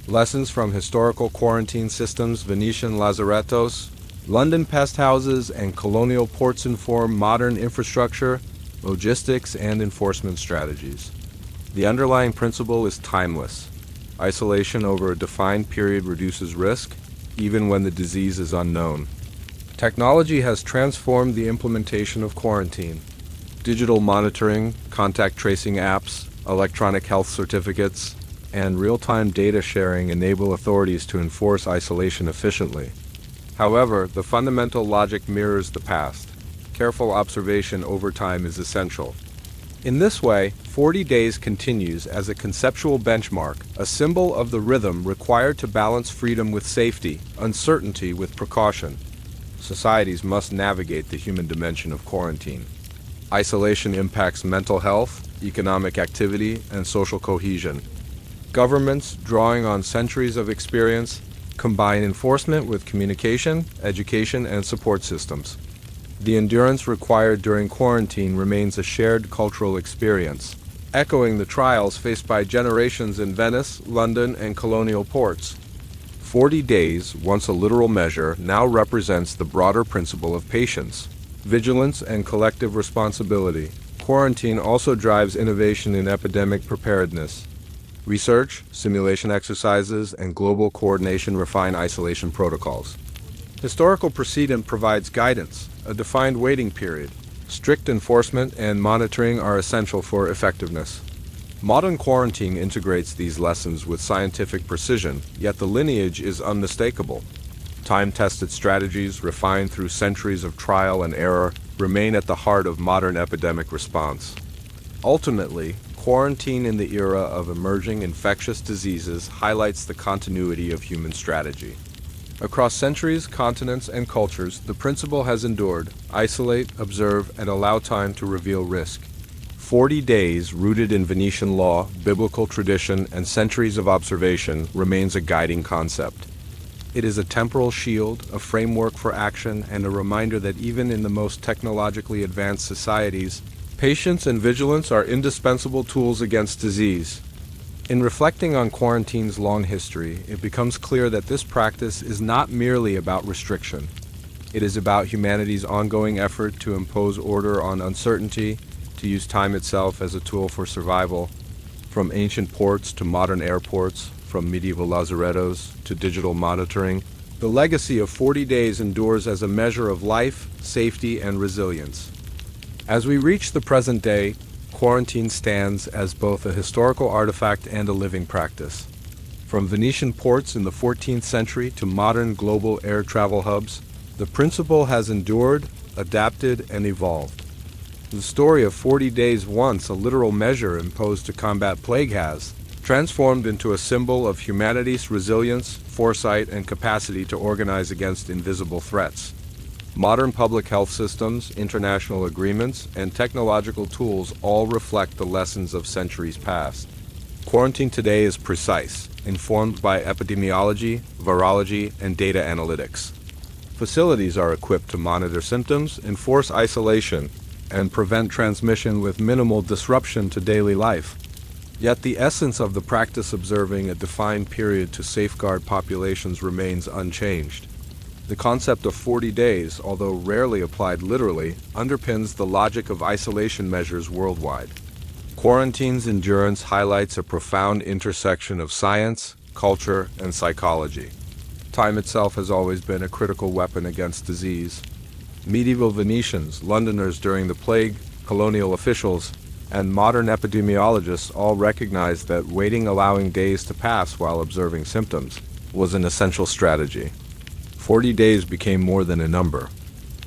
Lessons from historical quarantine systems, Venetian lazarettos, London pest houses, and colonial ports inform modern infrastructure, logistics, and enforcement strategies. The underlying principle is timeless. Isolation over a defined period reduces risk, even when the disease is unknown. Technology has transformed the implementation of quarantine. Digital monitoring, contact tracing apps, electronic health certificates, and real-time data sharing enable authorities to enforce isolation efficiently. However, the fundamental logic mirrors the past. Careful observation over time is essential. In this way, 40 days continues as a conceptual benchmark, a symbol of the rhythm required to balance freedom with safety, uncertainty with precaution. Societies must navigate the human dimension of quarantine. Isolation impacts mental health, economic activity, and social cohesion. Governments, drawing on centuries of experience, combine enforcement with communication, education, and support systems. The endurance required during quarantine remains a shared cultural experience, echoing the trials faced by generations in Venice, London, and colonial ports. 40 days, once a literal measure, now represents the broader principle of patience, vigilance, and collective responsibility. Quarantine also drives innovation in epidemic preparedness. Research, simulation exercises, and global coordination refine isolation protocols. Historical precedent provides guidance, a defined waiting period. Strict enforcement and monitoring are essential for effectiveness. Modern quarantine integrates these lessons with scientific precision, yet the lineage is unmistakable. Time-tested strategies, refined through centuries of trial and error, remain at the heart of modern epidemic response. Ultimately, quarantine in the era of emerging infectious diseases highlights the continuity of human strategy. Across centuries, continents, and cultures, the principle has endured: isolate, observe, and allow time to reveal risk. 40 days, rooted in Venetian law, biblical tradition, and centuries of observation, remains a guiding concept. It is a temporal shield, a framework for action, and a reminder that even in the most technologically advanced societies, patience and vigilance are indispensable tools against disease. In reflecting on quarantine's long history, it becomes clear that this practice is not merely about restriction. It is about humanity's ongoing effort to impose order on uncertainty, to use time itself as a tool for survival. From ancient ports to modern airports, from medieval lazarettos to digital monitoring, the legacy of 40 days endures as a measure of life, safety, and resilience. As we reach the present day, quarantine stands as both a historical artifact and a living practice. From Venetian ports in the 14th century to modern global air travel hubs, the principle has endured, adapted, and evolved. The story of 40 days, once a literal measure imposed to combat plague, has transformed into a symbol of humanity's resilience, foresight, and capacity to organize against invisible threats. Modern public health systems, international agreements, and technological tools all reflect the lessons of centuries past. Quarantine today is precise, informed by epidemiology, virology, and data analytics. Facilities are equipped to monitor symptoms, enforce isolation, and prevent transmission with minimal disruption to daily life. Yet the essence of the practice, observing a defined period to safeguard populations, remains unchanged. The concept of 40 days, although rarely applied literally, underpins the logic of isolation measures worldwide. Quarantine's endurance highlights a profound intersection of science, culture, and psychology. Time itself has always been a critical weapon against disease. Medieval Venetians, Londoners during the plague, colonial officials, and modern epidemiologists all recognized that waiting, allowing days to pass while observing symptoms, was an essential strategy. 40 days became more than a number.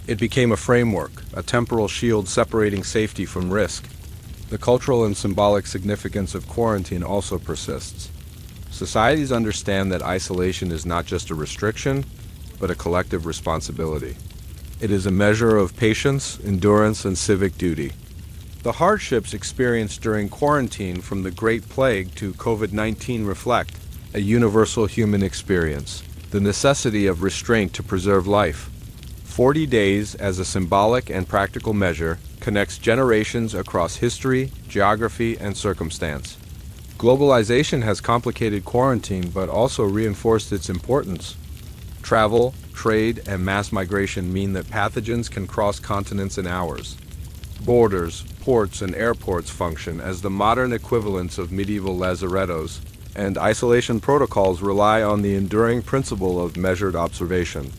It became a framework, a temporal shield separating safety from risk. The cultural and symbolic significance of quarantine also persists. Societies understand that isolation is not just a restriction, but a collective responsibility. It is a measure of patience, endurance, and civic duty. The hardships experienced during quarantine, from the Great Plague to COVID-19, reflect a universal human experience, the necessity of restraint to preserve life. 40 days, as a symbolic and practical measure, connects generations across history, geography, and circumstance. Globalization has complicated quarantine but also reinforced its importance. Travel, trade, and mass migration mean that pathogens can cross continents in hours. Borders, ports, and airports function as the modern equivalents of medieval lazarettos, and isolation protocols rely on the enduring principle of measured observation.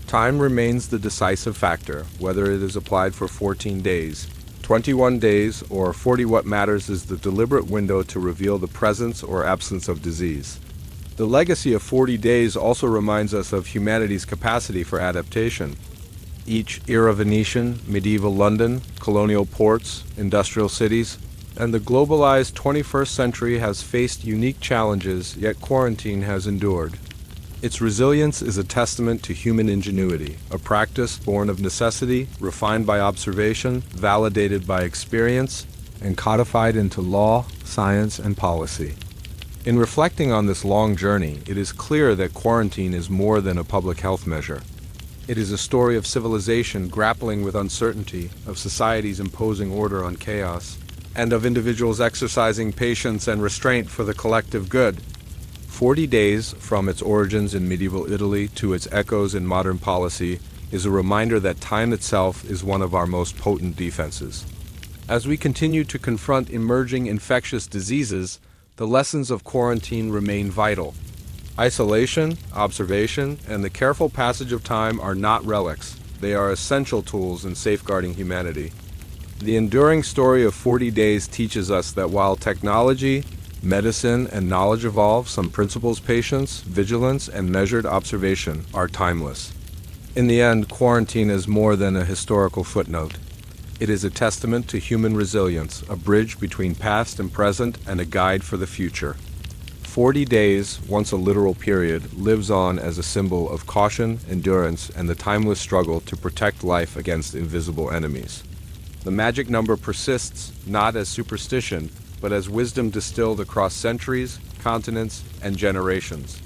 Time remains the decisive factor, whether it is applied for 14 days, 21 days, or 40. What matters is the deliberate window to reveal the presence or absence of disease. The legacy of 40 days also reminds us of humanity's capacity for adaptation. Each era, Venetian, medieval London, colonial ports, industrial cities, and the globalized 21st century has faced unique challenges, yet quarantine has endured. Its resilience is a testament to human ingenuity, a practice born of necessity, refined by observation, validated by experience, and codified into law, science, and policy. In reflecting on this long journey, it is clear that quarantine is more than a public health measure. It is a story of civilization grappling with uncertainty, of societies imposing order on chaos, and of individuals exercising patience and restraint for the collective good. 40 days, from its origins in medieval Italy to its echoes in modern policy, is a reminder that time itself is one of our most potent defenses. As we continue to confront emerging infectious diseases, the lessons of quarantine remain vital. Isolation, observation, and the careful passage of time are not relics. They are essential tools in safeguarding humanity. The enduring story of 40 days teaches us that while technology, medicine, and knowledge evolve, some principles, patience, vigilance, and measured observation, are timeless. In the end, quarantine is more than a historical footnote. It is a testament to human resilience, a bridge between past and present, and a guide for the future. 40 days, once a literal period, lives on as a symbol of caution, endurance, and the timeless struggle to protect life against invisible enemies. The magic number persists, not as superstition, but as wisdom distilled across centuries, continents, and generations.